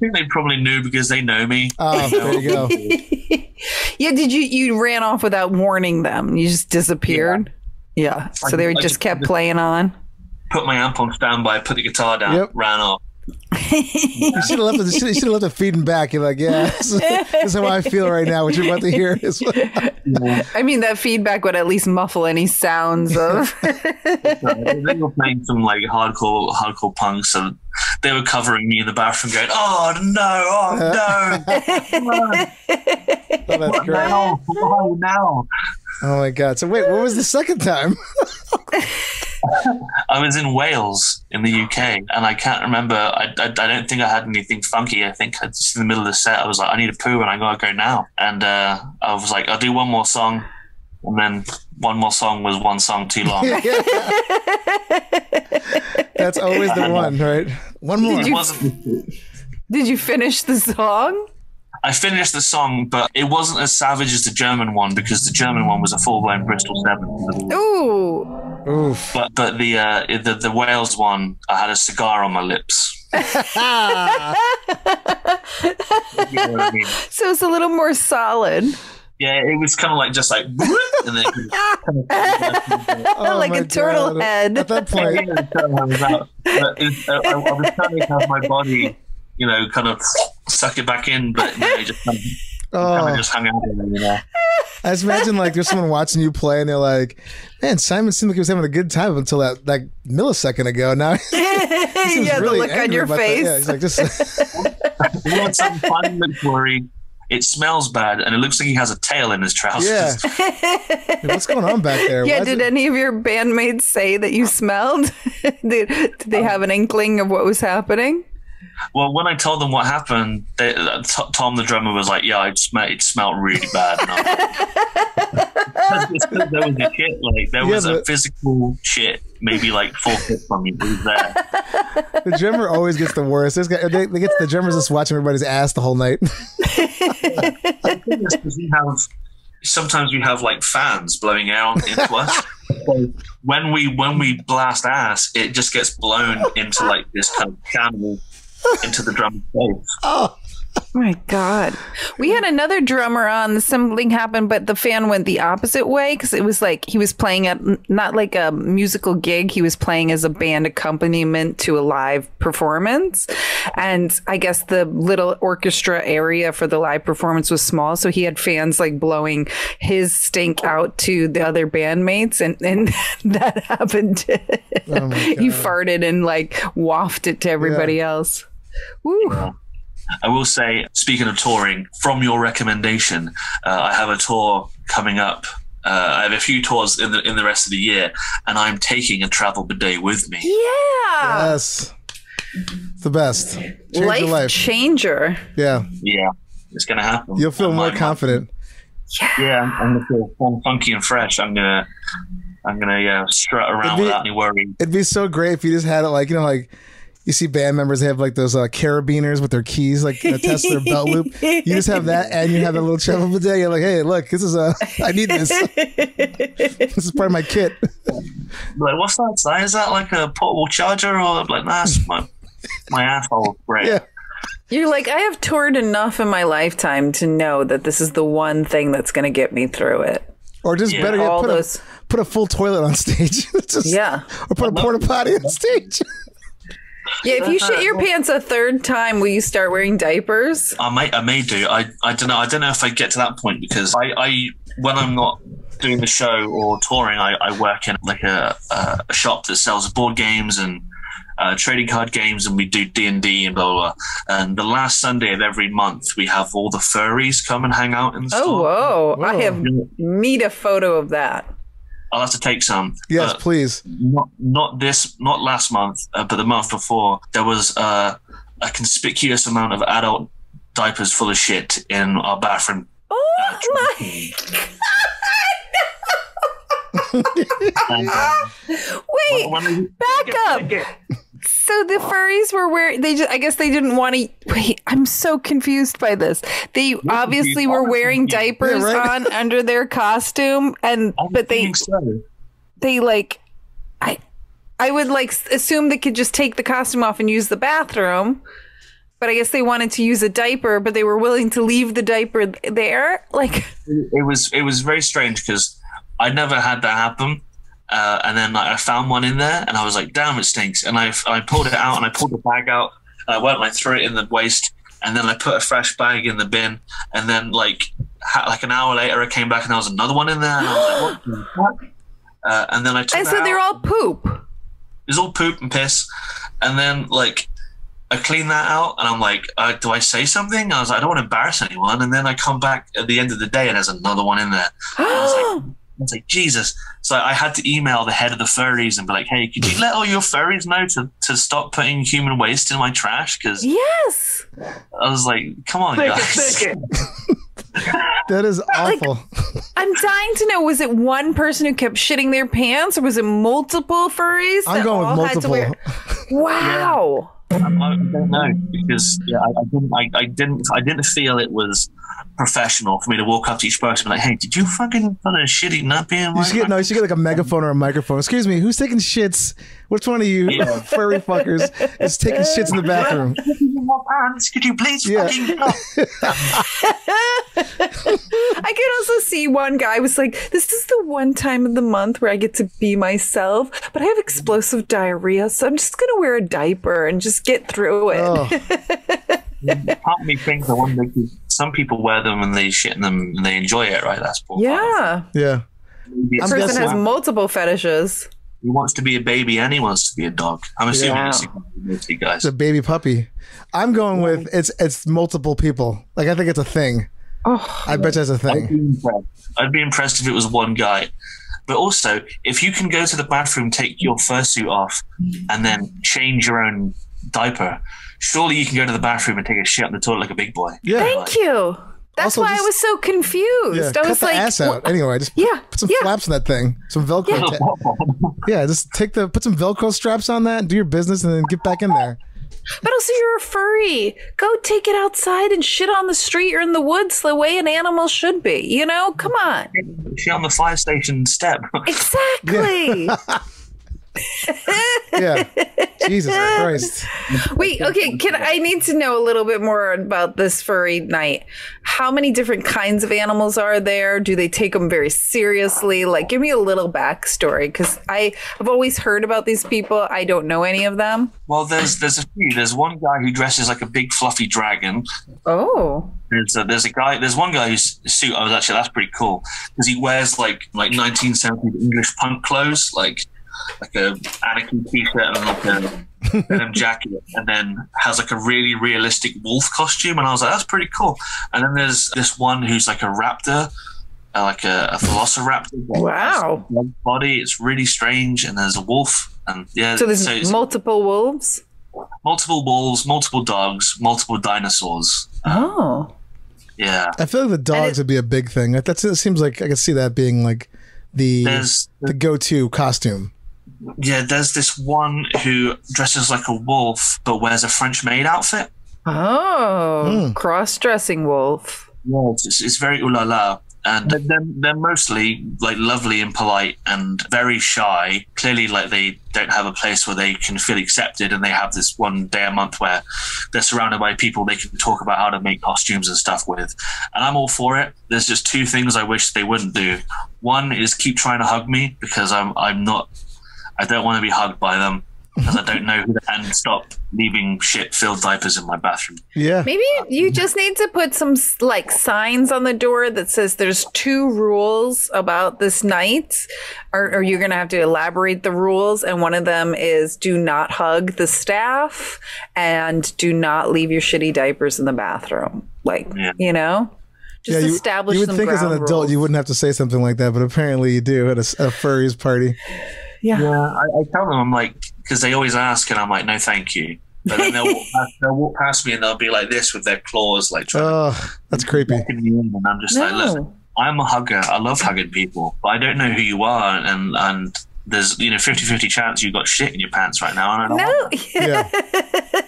think they probably knew because they know me. Oh, there you go. Yeah, did you ran off without warning them? You just disappeared? Yeah. So they just kept playing on? Put my amp on standby, put the guitar down, ran off. You should have left it feeding back. You're like, yeah, this is how I feel right now. What you're about to hear is. I mean, that feedback would at least muffle any sounds of. They were playing some like hardcore punk, so they were covering me in the bathroom, going, "Oh no, oh no!" Oh, that's great. Now. Oh my god! So wait, what was the second time? I was in Wales in the UK, and I can't remember. I don't think I had anything funky. I think just in the middle of the set, I was like, I need a poo, and I gotta go now. And I was like, I'll do one more song, and then one more song was one song too long. That's always the one, right? One more. Did you finish the song? I finished the song, but it wasn't as savage as the German one because the German one was a full-blown Bristol 7. Ooh. Oof. But the Wales one, I had a cigar on my lips. You know what I mean? So it's a little more solid. Yeah, it was kind of like just like, and then Oh like my a turtle God. head. At that point, I was trying to have my body, kind of suck it back in, but it just kind of just hung out there, I just imagine like there's someone watching you play and they're like, man, Simon seemed like he was having a good time until that like millisecond ago. Now Yeah, really the look on your angry about that. face. Yeah, he's like, just You want something fun look worried. It smells bad, and it looks like he has a tail in his trousers. yeah. What's going on back there? Yeah, Why is did it- any of your bandmates say that you smelled? did they have an inkling of what was happening? Well, when I told them what happened, Tom, the drummer, was like, "Yeah, it smelled really bad." And it's because there was a shit, like there was a physical shit, maybe like 4 feet from me. It was there. The drummer always gets the worst. The drummer's just watching everybody's ass the whole night. I think it's because sometimes we have like fans blowing air into us. So when we blast ass, it just gets blown into like this kind of channel into the drummer's face. Oh, Oh my God. We had another drummer on. Something happened, but the fan went the opposite way because it was like he was playing at not like a musical gig. He was playing as a band accompaniment to a live performance. And I guess the little orchestra area for the live performance was small. So he had fans like blowing his stink out to the other bandmates. And that happened. Oh my He God. farted and like wafted to everybody else. Woo. I will say, speaking of touring, from your recommendation, I have a tour coming up. I have a few tours in the rest of the year, and I'm taking a travel bidet with me. Yeah. Yes. It's the best. Change your Life life. changer. Yeah. Yeah, it's gonna happen. You'll feel more My- confident. Yeah, I'm gonna feel funky and fresh. I'm gonna strut around It'd be- without any worry. It'd be so great if you just had it like, like you see band members, they have like those carabiners with their keys, like attached to their belt loop. You just have that and you have that little travel bidet. You're like, hey, look, this is I need this. This is part of my kit. Like, what's that? Is that like a portable charger? Or I'm like, nah, it's my asshole. Right. Yeah. You're like, I have toured enough in my lifetime to know that this is the one thing that's going to get me through it. Or just Yeah. better yet, All put, those- put a full toilet on stage. Just- Yeah. Or put a porta potty on stage. Yeah, if you shit your pants a third time, will you start wearing diapers? I may do. I don't know. I don't know if I get to that point because I when I'm not doing the show or touring, I work in like a shop that sells board games and trading card games, and we do D&D and blah, blah, blah. And the last Sunday of every month, we have all the furries come and hang out in the store. Oh, whoa. I have need a photo of that. I'll have to take some. Yes, but please. not last month, but the month before. There was a conspicuous amount of adult diapers full of shit in our bathroom. Oh my And, Wait, when back up. So the furries were wearing, I guess they didn't want to, wait, I'm so confused by this. They obviously were wearing diapers Yeah, right. on under their costume, but they like, I would like assume they could just take the costume off and use the bathroom, but I guess they wanted to use a diaper, but they were willing to leave the diaper there. Like, it was very strange because I'd never had that happen. And then I found one in there, and I was like, "Damn, it stinks!" And I pulled it out, and I pulled the bag out, and I went and I threw it in the waste, and then I put a fresh bag in the bin, and then like an hour later, I came back, and there was another one in there, and I was like, "What the fuck?" And then I took and it so out. they're all poop. It was all poop and piss, and then like I cleaned that out, and I'm like, "Do I say something?" I was like, "I don't want to embarrass anyone," and then I come back at the end of the day, and there's another one in there. I was like, Jesus. So I had to email the head of the furries and be like, hey, could you let all your furries know to stop putting human waste in my trash? Because Yes. I was like, come on, guys. That is awful. I'm dying to know, was it one person who kept shitting their pants, or was it multiple furries? I'm that going with all had to multiple. Wow. I don't know because I didn't feel it was professional for me to walk up to each person and be like, hey, did you fucking put a shitty nappy in my You should get like a megaphone or a microphone. Excuse me, who's taking shits? Which one of you furry fuckers is taking shits in the bathroom? Could you please Yeah. fucking stop? I could also see one guy was like, this is the one time of the month where I get to be myself, but I have explosive diarrhea, so I'm just going to wear a diaper and just get through it. Oh, Part of me thinks I wonder because some people wear them and they shit in them and they enjoy it, right? That's part of Yeah. yeah. it. Maybe This it's person guessing- has multiple fetishes. He wants to be a baby and he wants to be a dog. I'm assuming Yeah. it's you guys. It's a baby puppy. I'm going with it's multiple people. Like I think it's a thing. Oh, I bet that's a thing. I'd be impressed if it was one guy. But also, if you can go to the bathroom, take your fursuit off, and then change your own diaper, surely you can go to the bathroom and take a shit on the toilet like a big boy. Yeah. thank you. That's Also, why I just- was so confused. Yeah, I cut was the like, ass out. Anyway, just Yeah, put some yeah. flaps in that thing. Some Velcro. Yeah, just put some Velcro straps on that, do your business, and then get back in there. but also you're a furry. Go take it outside and shit on the street or in the woods the way an animal should be. You know, come on. Shit on the fire station step. Exactly. Yeah. Jesus Christ. Wait, okay. I need to know a little bit more about this furry night. How many different kinds of animals are there? Do they take them very seriously? Like, give me a little backstory, because I've always heard about these people. I don't know any of them. Well, there's a few. There's one guy who dresses like a big fluffy dragon. Oh. There's one guy whose suit, that's pretty cool, because he wears like 1970s English punk clothes, like a Anakin t-shirt and like a denim jacket, and then has like a really realistic wolf costume, and I was like, that's pretty cool. And then there's this one who's like a raptor, like a velociraptor. Wow. Body, it's really strange, and there's a wolf, and yeah. So there's multiple wolves? Multiple wolves, multiple dogs, multiple dinosaurs. Oh. Yeah. I feel like the dogs would be a big thing. It seems like I could see that being like the go-to costume. Yeah, there's this one who dresses like a wolf but wears a French maid outfit. Oh, cross-dressing wolf. Yeah, it's very ooh la la. And they're mostly like lovely and polite and very shy. Clearly, like they don't have a place where they can feel accepted, and they have this one day a month where they're surrounded by people they can talk about how to make costumes and stuff with. And I'm all for it. There's just two things I wish they wouldn't do. One is keep trying to hug me, because I don't want to be hugged by them, because I don't know who, and stop leaving shit-filled diapers in my bathroom. Yeah. Maybe you just need to put some like signs on the door that says there's 2 rules about this night, or you're going to have to elaborate the rules. And one of them is do not hug the staff and do not leave your shitty diapers in the bathroom. Like, you know? Just establish you would think as an adult rules. You wouldn't have to say something like that, but apparently you do at a furries party. Yeah. I tell them, I'm like, because they always ask, and I'm like, no, thank you. But then they'll walk past me and they'll be like this with their claws, like. That's creepy. And I'm just like, listen, I'm a hugger. I love hugging people, but I don't know who you are, and there's 50-50 chance you got shit in your pants right now. And I don't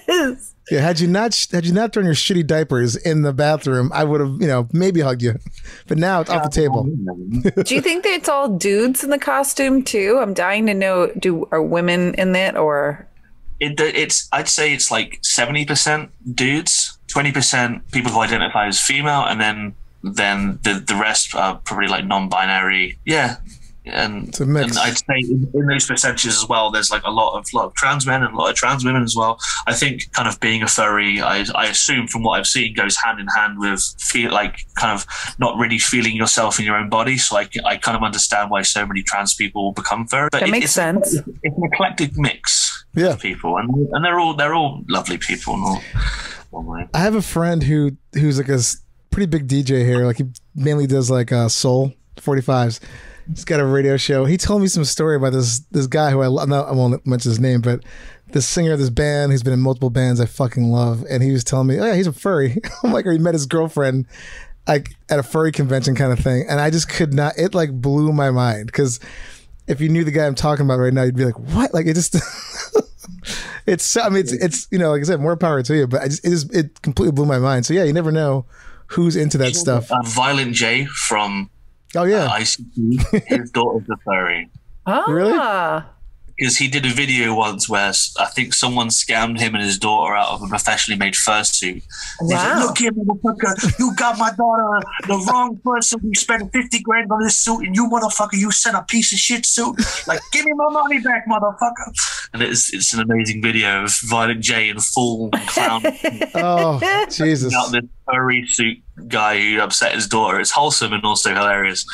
Yes. Yeah, had you not thrown your shitty diapers in the bathroom, I would have, maybe hugged you. But now it's off the table. Do you think that it's all dudes in the costume too? I'm dying to know. Are women in it, or? I'd say it's like 70% dudes, 20% people who identify as female, and then the rest are probably like non-binary. Yeah. And, it's a mix. And I'd say in those percentages as well, there's like a lot of trans men and a lot of trans women as well. I think kind of being a furry, I assume from what I've seen, goes hand in hand with kind of not really feeling yourself in your own body. So I kind of understand why so many trans people become furry. But that makes sense. It's an eclectic mix of people, and they're all lovely people. I have a friend who's like a pretty big DJ here. Like he mainly does like soul 45s. He's got a radio show. He told me some story about this guy who I won't mention his name, but this singer of this band, he's been in multiple bands I fucking love, and he was telling me, oh yeah, he's a furry. I'm like, or he met his girlfriend like at a furry convention kind of thing, and I just could not. It like blew my mind, because if you knew the guy I'm talking about right now, you'd be like, what? Like it just. It's like I said, more power to you, but it completely blew my mind. So yeah, you never know who's into that stuff. Violent J from. Oh yeah, ICP. His daughter's a furry. Oh, really? Because he did a video once where I think someone scammed him and his daughter out of a professionally made fursuit. Wow. He's like, look here, motherfucker, you got my daughter the wrong person. We spent 50 grand on this suit, and you motherfucker, you sent a piece of shit suit. Like, give me my money back, motherfucker. And it's an amazing video of Violent J in full clown. Oh, Jesus. Out this furry suit guy who upset his daughter. It's wholesome and also hilarious.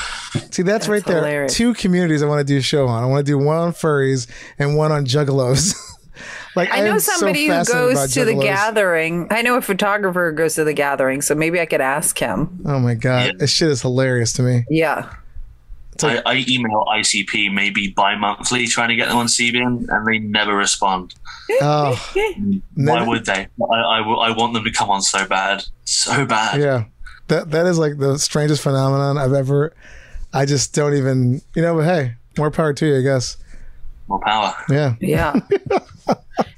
See, that's right there. Hilarious. 2 communities I want to do a show on. I want to do one on furries and one on juggalos. Like I know somebody who goes to the gathering. I know a photographer who goes to the gathering, so maybe I could ask him. Oh my god, Yeah. this shit is hilarious to me. Yeah. I email ICP maybe bi-monthly trying to get them on Seabin, and they never respond. Oh, Why would they? I want them to come on so bad. So bad. yeah, that is like the strangest phenomenon I've ever. I just don't even, but hey, more power to you, I guess. More power. Yeah. Yeah.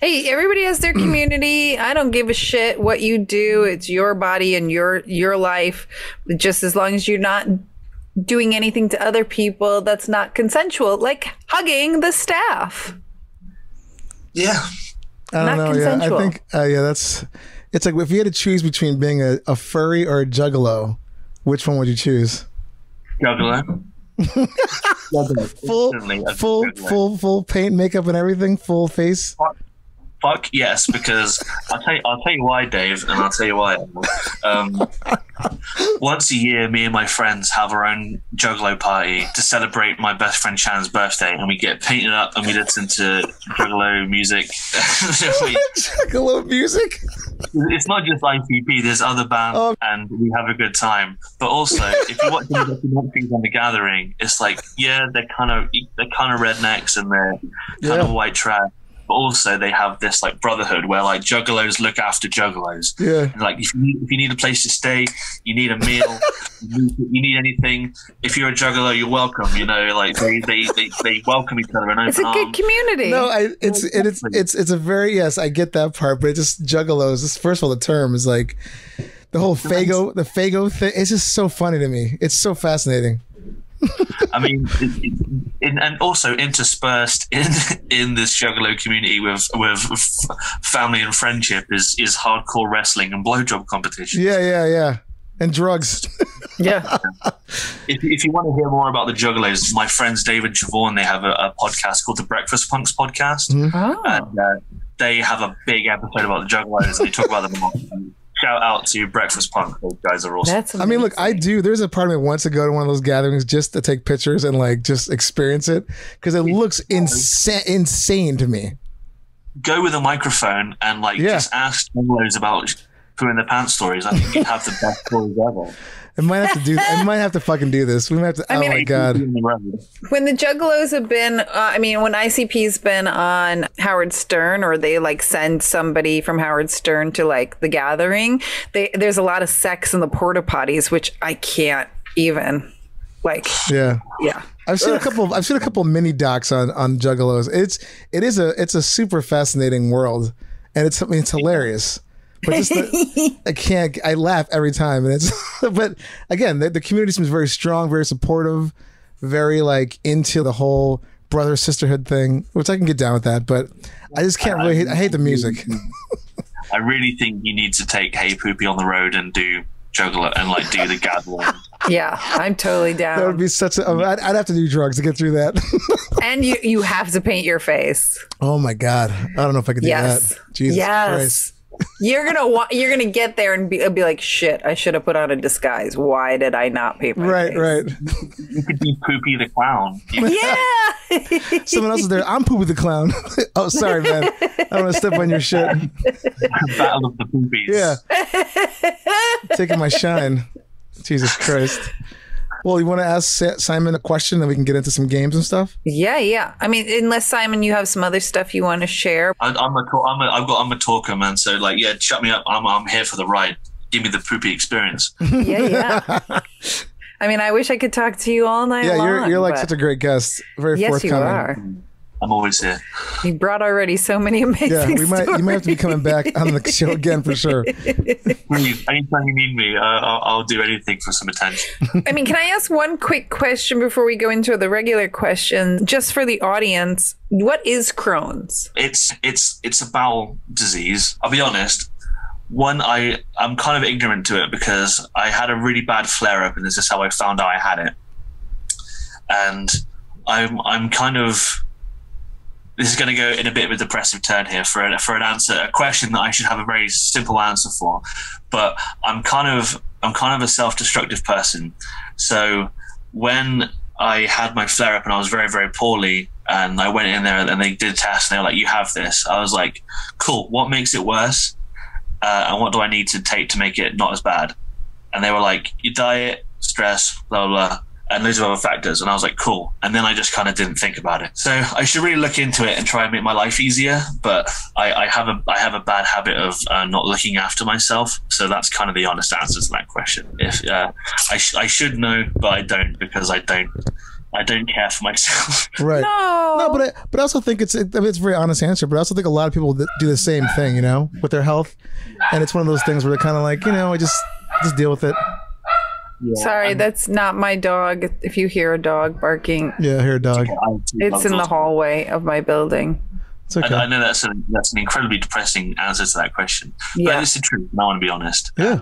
Hey, everybody has their community. I don't give a shit what you do. It's your body and your life. Just as long as you're not doing anything to other people that's not consensual, like hugging the staff. Yeah. I don't Not know. consensual. Yeah, I think it's like if you had to choose between being a furry or a juggalo, which one would you choose? Juggler. Juggler. Instantly a juggler. Full paint, makeup, and everything. Full face. Fuck yes, because I'll tell you why, Dave, and I'll tell you why. Once a year, me and my friends have our own Juggalo party to celebrate my best friend Shannon's birthday, and we get painted up and we listen to Juggalo music. Juggalo music. It's not just ICP. There's other bands, and we have a good time. But also, if you watch the documentaries on The Gathering, it's like, yeah, they're kind of rednecks and they're kind of white trash. But also they have this like brotherhood where like juggalos look after juggalos. Yeah. And, like if you need a place to stay, you need a meal, you need anything. If you're a juggalo, you're welcome. You know, like they welcome each other in open arms. It's a good community. No, it's a very I get that part, but it just juggalos. This, first of all, the term is like the whole Fago thing. It's just so funny to me. It's so fascinating. I mean, and also interspersed in this juggalo community with family and friendship is hardcore wrestling and blowjob competition. Yeah, and drugs. Yeah. If you want to hear more about the juggalos, my friends Dave and Siobhan, they have a podcast called the Breakfast Punks Podcast, and they have a big episode about the juggalos. And they talk about them a lot. Shout out to Breakfast Punk. Those guys are awesome. I mean, look, there's a part of me that wants to go to one of those gatherings just to take pictures and like just experience it because it looks insane to me. Go with a microphone and like just ask juggalos about pooing their pants stories. I think you'd have the best stories ever. I might have to fucking do this. We might have to. Oh my god! When the Juggalos have been, when ICP's been on Howard Stern, or they like send somebody from Howard Stern to like the gathering, there's a lot of sex in the porta potties, which I can't even like. Yeah. I've seen a couple mini docs on Juggalos. It's a super fascinating world, and it's hilarious. But just I laugh every time, and but again, the community seems very strong, very supportive, very like into the whole brother sisterhood thing, which I can get down with that. But I just can't really. I hate the music. I really think you need to take Hey Poopy on the road and do Juggalo and like do the gathering. Yeah, I'm totally down. That would be such a. I'd have to do drugs to get through that. And you have to paint your face. Oh my god, I don't know if I could do that. Jesus Christ. You're gonna get there and be like, shit, I should have put on a disguise. Why did I not paint my face? Right. You could be Poopy the Clown. Yeah. Someone else is there. I'm Poopy the Clown. Oh, sorry, man. I don't want to step on your shit. Battle of the Poopies. Yeah. Taking my shine. Jesus Christ. Well, you want to ask Simon a question, then we can get into some games and stuff? Yeah. I mean, unless Simon, you have some other stuff you want to share. I'm a talker, man. So like, yeah, shut me up. I'm here for the ride. Give me the poopy experience. Yeah. I mean, I wish I could talk to you all night long. Yeah, you're like such a great guest. Very forthcoming. Yes, you are. I'm always here. You brought already so many amazing stories. You might have to be coming back on the show again for sure. Please, anytime you need me, I'll do anything for some attention. I mean, can I ask one quick question before we go into the regular questions, just for the audience? What is Crohn's? It's a bowel disease. I'll be honest. One, I'm kind of ignorant to it because I had a really bad flare up, and this is how I found out I had it. And I'm kind of. This is going to go in a bit of a depressive turn here for an answer, a question that I should have a very simple answer for, but I'm kind of a self-destructive person. So when I had my flare up and I was very, very poorly, and I went in there and they did tests and they were like, "You have this." I was like, "Cool. What makes it worse? And what do I need to take to make it not as bad?" And they were like, "Your diet, stress, blah blah blah." And loads of other factors, and I was like, cool. And then I just kind of didn't think about it. So I should really look into it and try and make my life easier. But I have a bad habit of not looking after myself. So that's kind of the honest answer to that question. If I should know, but I don't, because I don't care for myself. Right. No, but I also think it's a very honest answer. But I also think a lot of people do the same thing, with their health, and it's one of those things where they're kind of like, I just deal with it. Yeah, sorry, that's not my dog. If you hear a dog barking. Yeah, I hear a dog. It's in the hallway of my building. It's okay. I know that's an incredibly depressing answer to that question, Yeah. but it's the truth. I want to be honest, Yeah.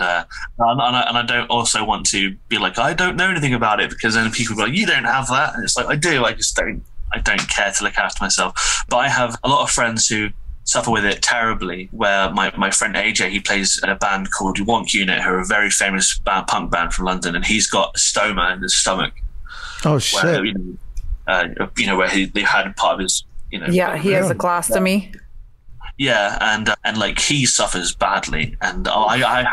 and I don't also want to be like I don't know anything about it, because then people go, you don't have that, and it's like I do. I just don't. I don't care to look after myself. But I have a lot of friends who suffer with it terribly. Where my friend AJ, he plays in a band called Wonk Unit, who are a very famous punk band from London, and he's got a stoma in his stomach. Oh shit! Where, where they had part of his. Yeah, he has a colostomy. Yeah, and like he suffers badly, and I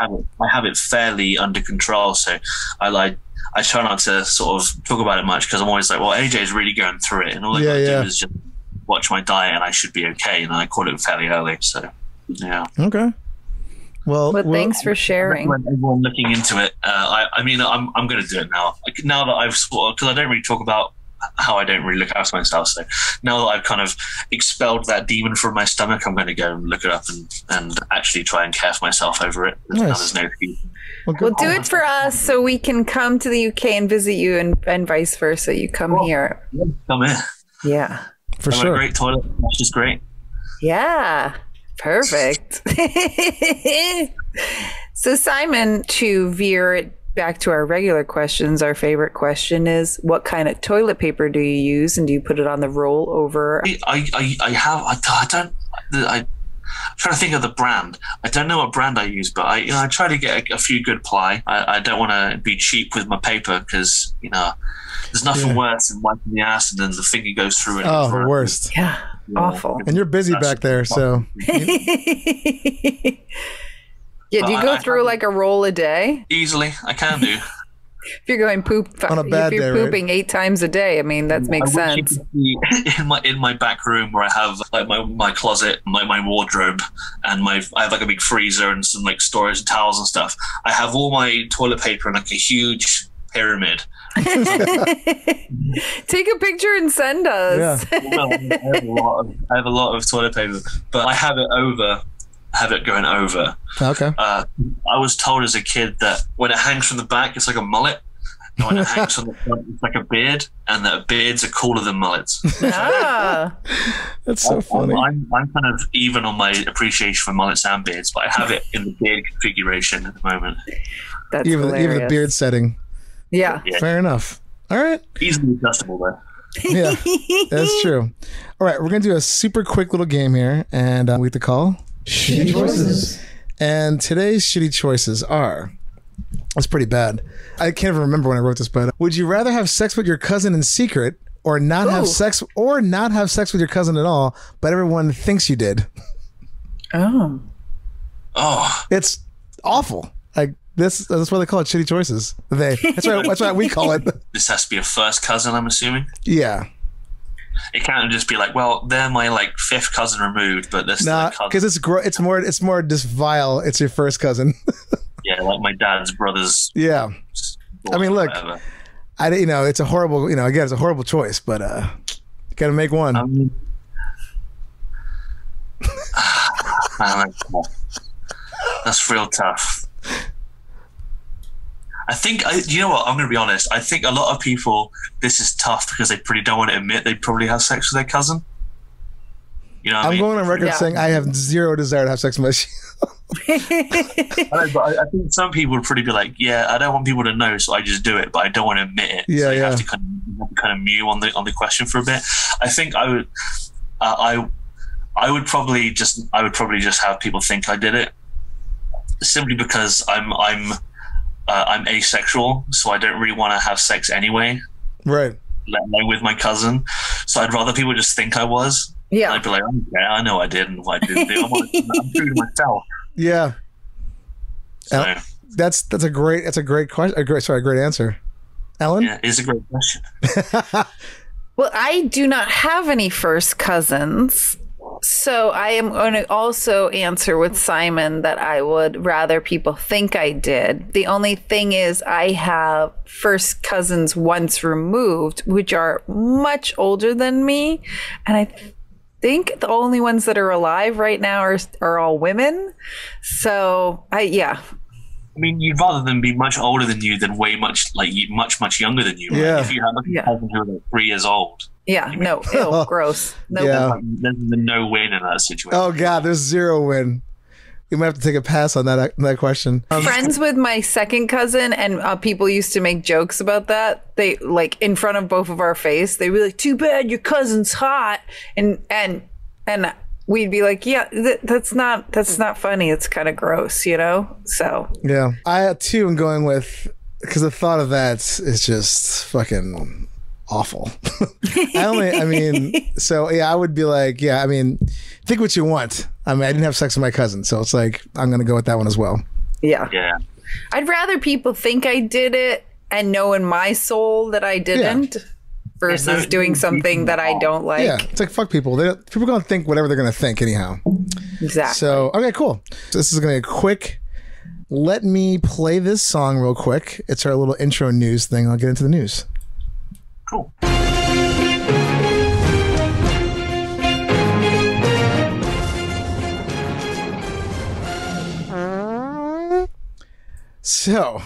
have it fairly under control. So I try not to sort of talk about it much, because I'm always like, well, AJ is really going through it, and all I gotta do is just watch my diet, and I should be okay. And I caught it fairly early, so yeah. Okay. Well, thanks for sharing. When everyone looking into it, I'm going to do it now. Like, now that I've because I don't really talk about how I don't really look after myself. So now that I've kind of expelled that demon from my stomach, I'm going to go and look it up and actually try and care for myself over it. Nice. Now there's no excuse. Well, do it for us so we can come to the UK and visit you, and vice versa. You come here. Come here. Yeah. For I have sure. a great toilet. That's just great. Yeah. Perfect. So, Simon, to veer it back to our regular questions, our favorite question is, what kind of toilet paper do you use, and do you put it on the roll over? I'm trying to think of the brand. I don't know what brand I use, but I try to get a few good ply. I don't want to be cheap with my paper, because there's nothing worse than wiping the ass and then the finger goes through it. Oh, the worst. Yeah. Awful. And you're busy back there, so. Yeah, do you go through like a roll a day? Easily, I can do. If you're going On a bad if you're day, pooping 8 times a day, I mean, that makes I wish sense. you could see in my back room, where I have like my closet, my wardrobe, and I have like a big freezer and some like storage and towels and stuff. I have all my toilet paper in like a huge pyramid. Take a picture and send us. Yeah. Well, I have a lot of toilet paper, but I have it going over. Okay. I was told as a kid that when it hangs from the back, it's like a mullet. And when it hangs from the front, it's like a beard, and that beards are cooler than mullets. Ah. That's so funny. I'm kind of even on my appreciation for mullets and beards, but I have it in the beard configuration at the moment. That's even hilarious. the beard setting. Yeah. Yeah. Fair enough. All right. Easily adjustable though. Yeah, that's true. All right, we're going to do a super quick little game here, and we have to call Shitty Choices. And today's shitty choices are, it's pretty bad. I can't even remember when I wrote this, but would you rather have sex with your cousin in secret, or not have sex with your cousin at all, but everyone thinks you did? Oh. Oh, It's awful. Like that's why they call it shitty choices. That's why we call it. this has to be a first cousin, I'm assuming. Yeah. It can't just be like, well, they're my like 5th cousin removed, but they're still Nah, a cousin. because it's more just vile. It's your first cousin. Yeah, like my dad's brother's. Yeah. I mean, look, whatever. it's a horrible, again, it's a horrible choice, but you got to make one. Man, that's real tough. I think, you know what, I'm going to be honest. I think a lot of people, this is tough because they pretty don't want to admit they probably have sex with their cousin. You know what I I'm mean? going on record saying I have zero desire to have sex with my I know, but I think some people would pretty be like, yeah, I don't want people to know, so I just do it, but I don't want to admit it. Yeah, so you yeah. have to kind of mew on the question for a bit. I think I would probably just have people think I did it, simply because I'm asexual, so I don't really want to have sex anyway, Right. let alone with my cousin. So I'd rather people just think I was. Yeah. I'd be like, oh, yeah, I know I did and what I didn't do. I'm true to myself. Yeah. So, That's a great question. Great answer. Ellen? yeah, it's a great question. Well, I do not have any first cousins. So I am going to also answer with Simon that I would rather people think I did. The only thing is I have first cousins once removed, which are much older than me. And I think the only ones that are alive right now are all women. So I mean, you'd rather them be much older than you than much younger than you. Right? Yeah. If you have a cousin who are like 3 years old. Yeah, no, ew, gross. No. Yeah. There's no win in that situation. Oh God, there's zero win. You might have to take a pass on that question. Friends with my second cousin, and people used to make jokes about that. They like in front of both of our face. They'd be like, "Too bad your cousin's hot," and we'd be like, "Yeah, that's not funny. It's kind of gross, you know." So Yeah, I too am going with, because the thought of that is just fucking awful. I would be like, yeah, I mean, think what you want. I mean, I didn't have sex with my cousin, so it's like, I'm going to go with that one as well. yeah, Yeah. I'd rather people think I did it and know in my soul that I didn't, versus doing something that I don't like. Yeah, it's like, fuck people. People are going to think whatever they're going to think anyhow. Exactly. So, okay, cool. So this is going to be a quick, let me play this song real quick. It's our little intro news thing. I'll get into the news. Cool. So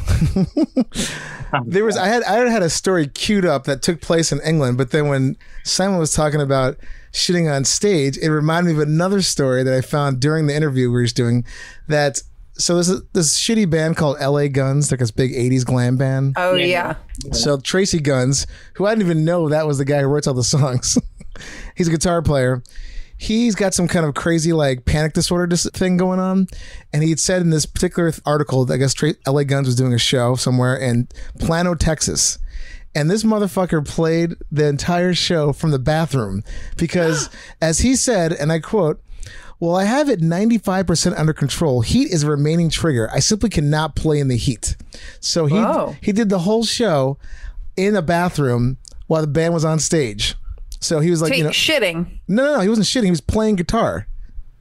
I had a story queued up that took place in England, but then when Simon was talking about shitting on stage, it reminded me of another story that I found during the interview we were doing. So there's this shitty band called LA Guns, like this big 80s glam band. Oh yeah. So Tracy Guns, who I didn't even know that was the guy who writes all the songs. He's a guitar player. He's got some kind of crazy like panic disorder thing going on. And he had said in this particular article, I guess LA Guns was doing a show somewhere in Plano, Texas. And this motherfucker played the entire show from the bathroom because, as he said, and I quote, "Well, I have it 95% under control. Heat is a remaining trigger. I simply cannot play in the heat." So he did the whole show in a bathroom while the band was on stage. So he was like, shitting. No, he wasn't shitting. He was playing guitar.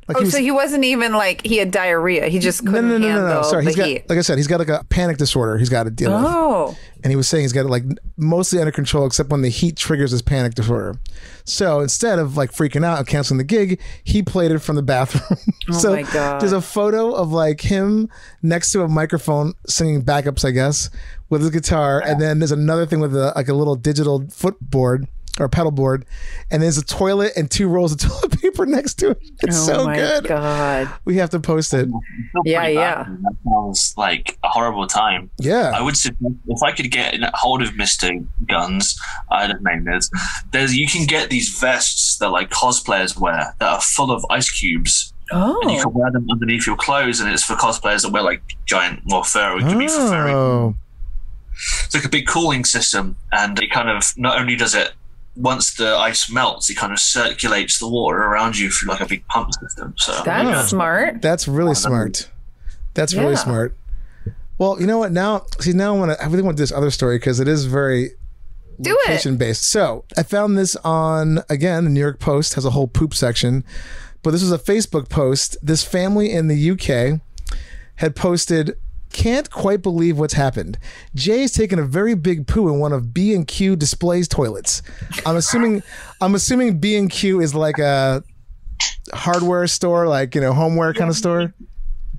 Like so he wasn't even like he had diarrhea. He just couldn't handle Sorry, the heat. Like I said, he's got like a panic disorder he's got to deal with. Oh. And he was saying he's got it like mostly under control except when the heat triggers his panic disorder. So instead of like freaking out and canceling the gig, he played it from the bathroom. Oh my God. There's a photo of like him next to a microphone singing backups, I guess, with his guitar. And then there's another thing with like a little digital footboard or pedal board, and there's a toilet and 2 rolls of toilet paper next to it. It's so good. God. We have to post it. Yeah. That sounds like a horrible time. Yeah. I would suggest if I could get hold of Mr. Guns, I don't know there's you can get these vests that like cosplayers wear that are full of ice cubes. Oh. And you can wear them underneath your clothes, and it's for cosplayers that wear like giant fur. It could be for furry. It's like a big cooling system, and it kind of not only does it. Once the ice melts, it kind of circulates the water around you through like a big pump system. So That's smart. That's really smart. That's really smart. Well, you know what? Now I really want this other story because it is very location based. So I found this on, again, the New York Post has a whole poop section, but this was a Facebook post. This family in the UK had posted, "Can't quite believe what's happened. Jay's taken a very big poo in one of B&Q Display's toilets." I'm assuming B&Q is like a hardware store, like, homeware kind of store.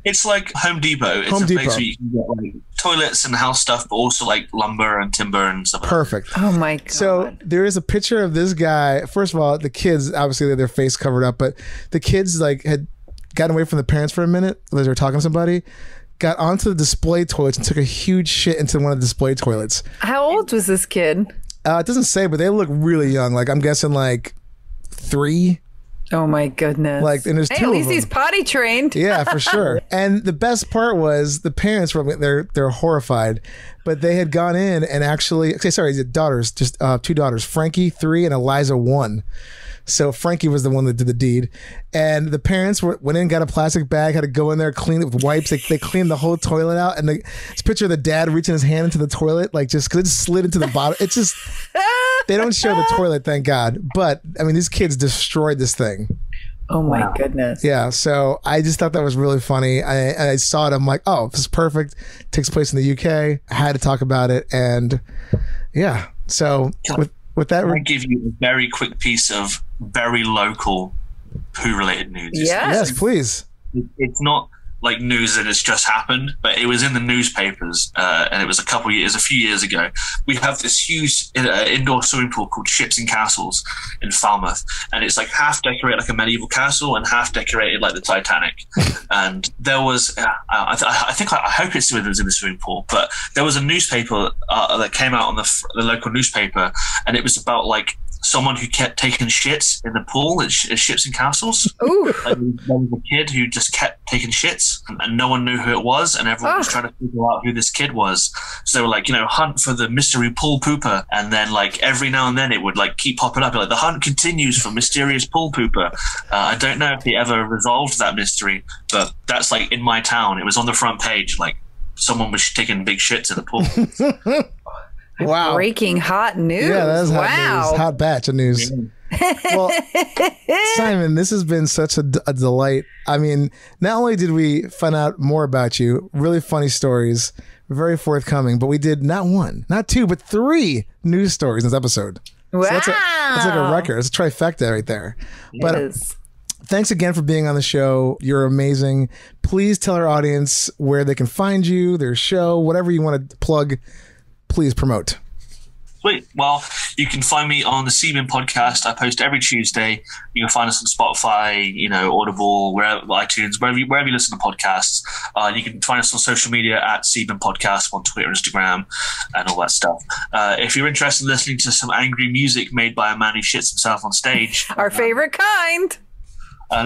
it's like Home Depot. It's Home a Depot. place where you can get like toilets and house stuff, but also like lumber and timber and stuff. Perfect. Oh my God. So there is a picture of this guy. First of all, the kids, obviously they had their face covered up, but the kids like had gotten away from the parents for a minute as they were talking to somebody, got onto the display toilets and took a huge shit into one of the display toilets. How old was this kid? It doesn't say, but they look really young. Like I'm guessing like 3. Oh my goodness. Like, and there's hey, two at of least them. he's potty trained. Yeah, for sure. And the best part was the parents were they're horrified, but they had gone in and actually, sorry, the daughters, just 2 daughters, Frankie 3 and Eliza 1. So Frankie was the one that did the deed, and the parents went in, got a plastic bag, had to go in there, clean it with wipes. They cleaned the whole toilet out, and this picture of the dad reaching his hand into the toilet, like just because it just slid into the bottom. It's just they don't show the toilet, thank God. But I mean, these kids destroyed this thing. Oh my goodness. Yeah, so I just thought that was really funny. I saw it. I'm like, oh, this is perfect. Takes place in the UK. I had to talk about it, and yeah. So with that, I give you a very quick piece of very local poo-related news. Yes. Yes, please. It's not like news that it's just happened, but it was in the newspapers, and it was a few years ago. We have this huge indoor swimming pool called Ships and Castles in Falmouth, and it's like half decorated like a medieval castle and half decorated like the Titanic. And there was, I hope it was in the swimming pool, but there was a newspaper that came out on the local newspaper, and it was about like someone who kept taking shits in the pool at Ships and Castles. Ooh. Like, there was a kid who just kept taking shits, and no one knew who it was, and everyone was trying to figure out who this kid was. So they were like, hunt for the mystery pool pooper, and then like every now and then it would like keep popping up, like the hunt continues for mysterious pool pooper. I don't know if he ever resolved that mystery, but that's like in my town. It was on the front page, like someone was taking big shits in the pool. Wow. Breaking hot news. Yeah, that's hot news. Hot batch of news. Well, Simon, this has been such a delight. I mean, not only did we find out more about you, really funny stories, very forthcoming, but we did not one, not two, but 3 news stories in this episode. Wow. So that's like a record. It's a trifecta right there. Yes. But thanks again for being on the show. You're amazing. Please tell our audience where they can find you, their show, whatever you want to plug. Please promote. Sweet. Well, you can find me on the Seabin Podcast. I post every Tuesday. You can find us on Spotify, Audible, wherever, iTunes, wherever you listen to podcasts. You can find us on social media at Seabin Podcast on Twitter, Instagram, and all that stuff. If you're interested in listening to some angry music made by a man who shits himself on stage, Our favorite kind.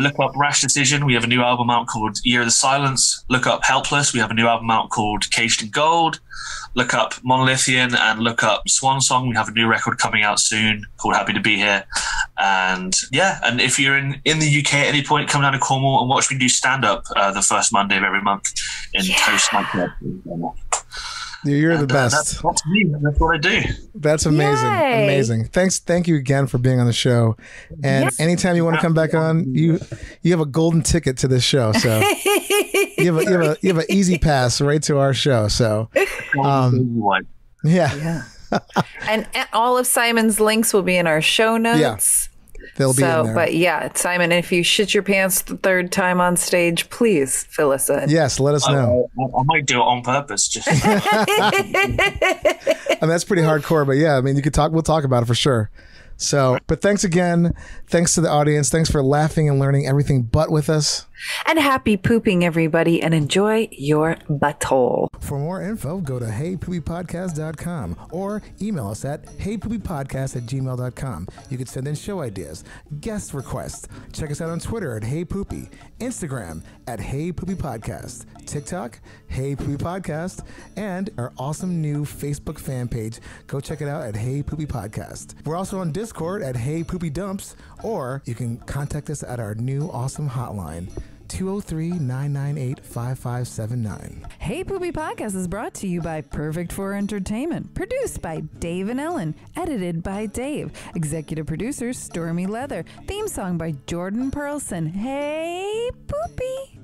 look up Rash Decision. We have a new album out called Year of the Silence. Look up Helpless. We have a new album out called Caged in Gold. Look up Monolithian and look up Swan Song. We have a new record coming out soon called Happy to Be Here. And and if you're in the UK at any point, come down to Cornwall and watch me do stand-up the first Monday of every month in Toast Nightclub. You're the best. That's me. That's what I do. That's amazing. Yay. Amazing. Thank you again for being on the show. And anytime you want to come back on, you have a golden ticket to this show. So you have an easy pass right to our show. So yeah. And all of Simon's links will be in our show notes. They'll be in there. But yeah, Simon, if you shit your pants the 3rd time on stage, please fill us in. Yes, let us know. I might do it on purpose. Just I mean, that's pretty hardcore, but yeah, I mean, we'll talk about it for sure. So, but thanks again. Thanks to the audience. Thanks for laughing and learning everything but with us. And happy pooping, everybody, and enjoy your butthole. For more info, go to heypoopypodcast.com or email us at heypoopypodcast@gmail.com. You can send in show ideas, guest requests. Check us out on Twitter at heypoopy, Instagram at heypoopypodcast, TikTok, Hey Poopy Podcast, and our awesome new Facebook fan page. Go check it out at Hey Poopy Podcast. We're also on Discord at Hey Poopy Dumps, or you can contact us at our new awesome hotline, 203-998-5579. Hey Poopy Podcast is brought to you by Perfect for Entertainment. Produced by Dave and Ellen. Edited by Dave. Executive producer Stormy Leather. Theme song by Jordan Perlson. Hey Poopy!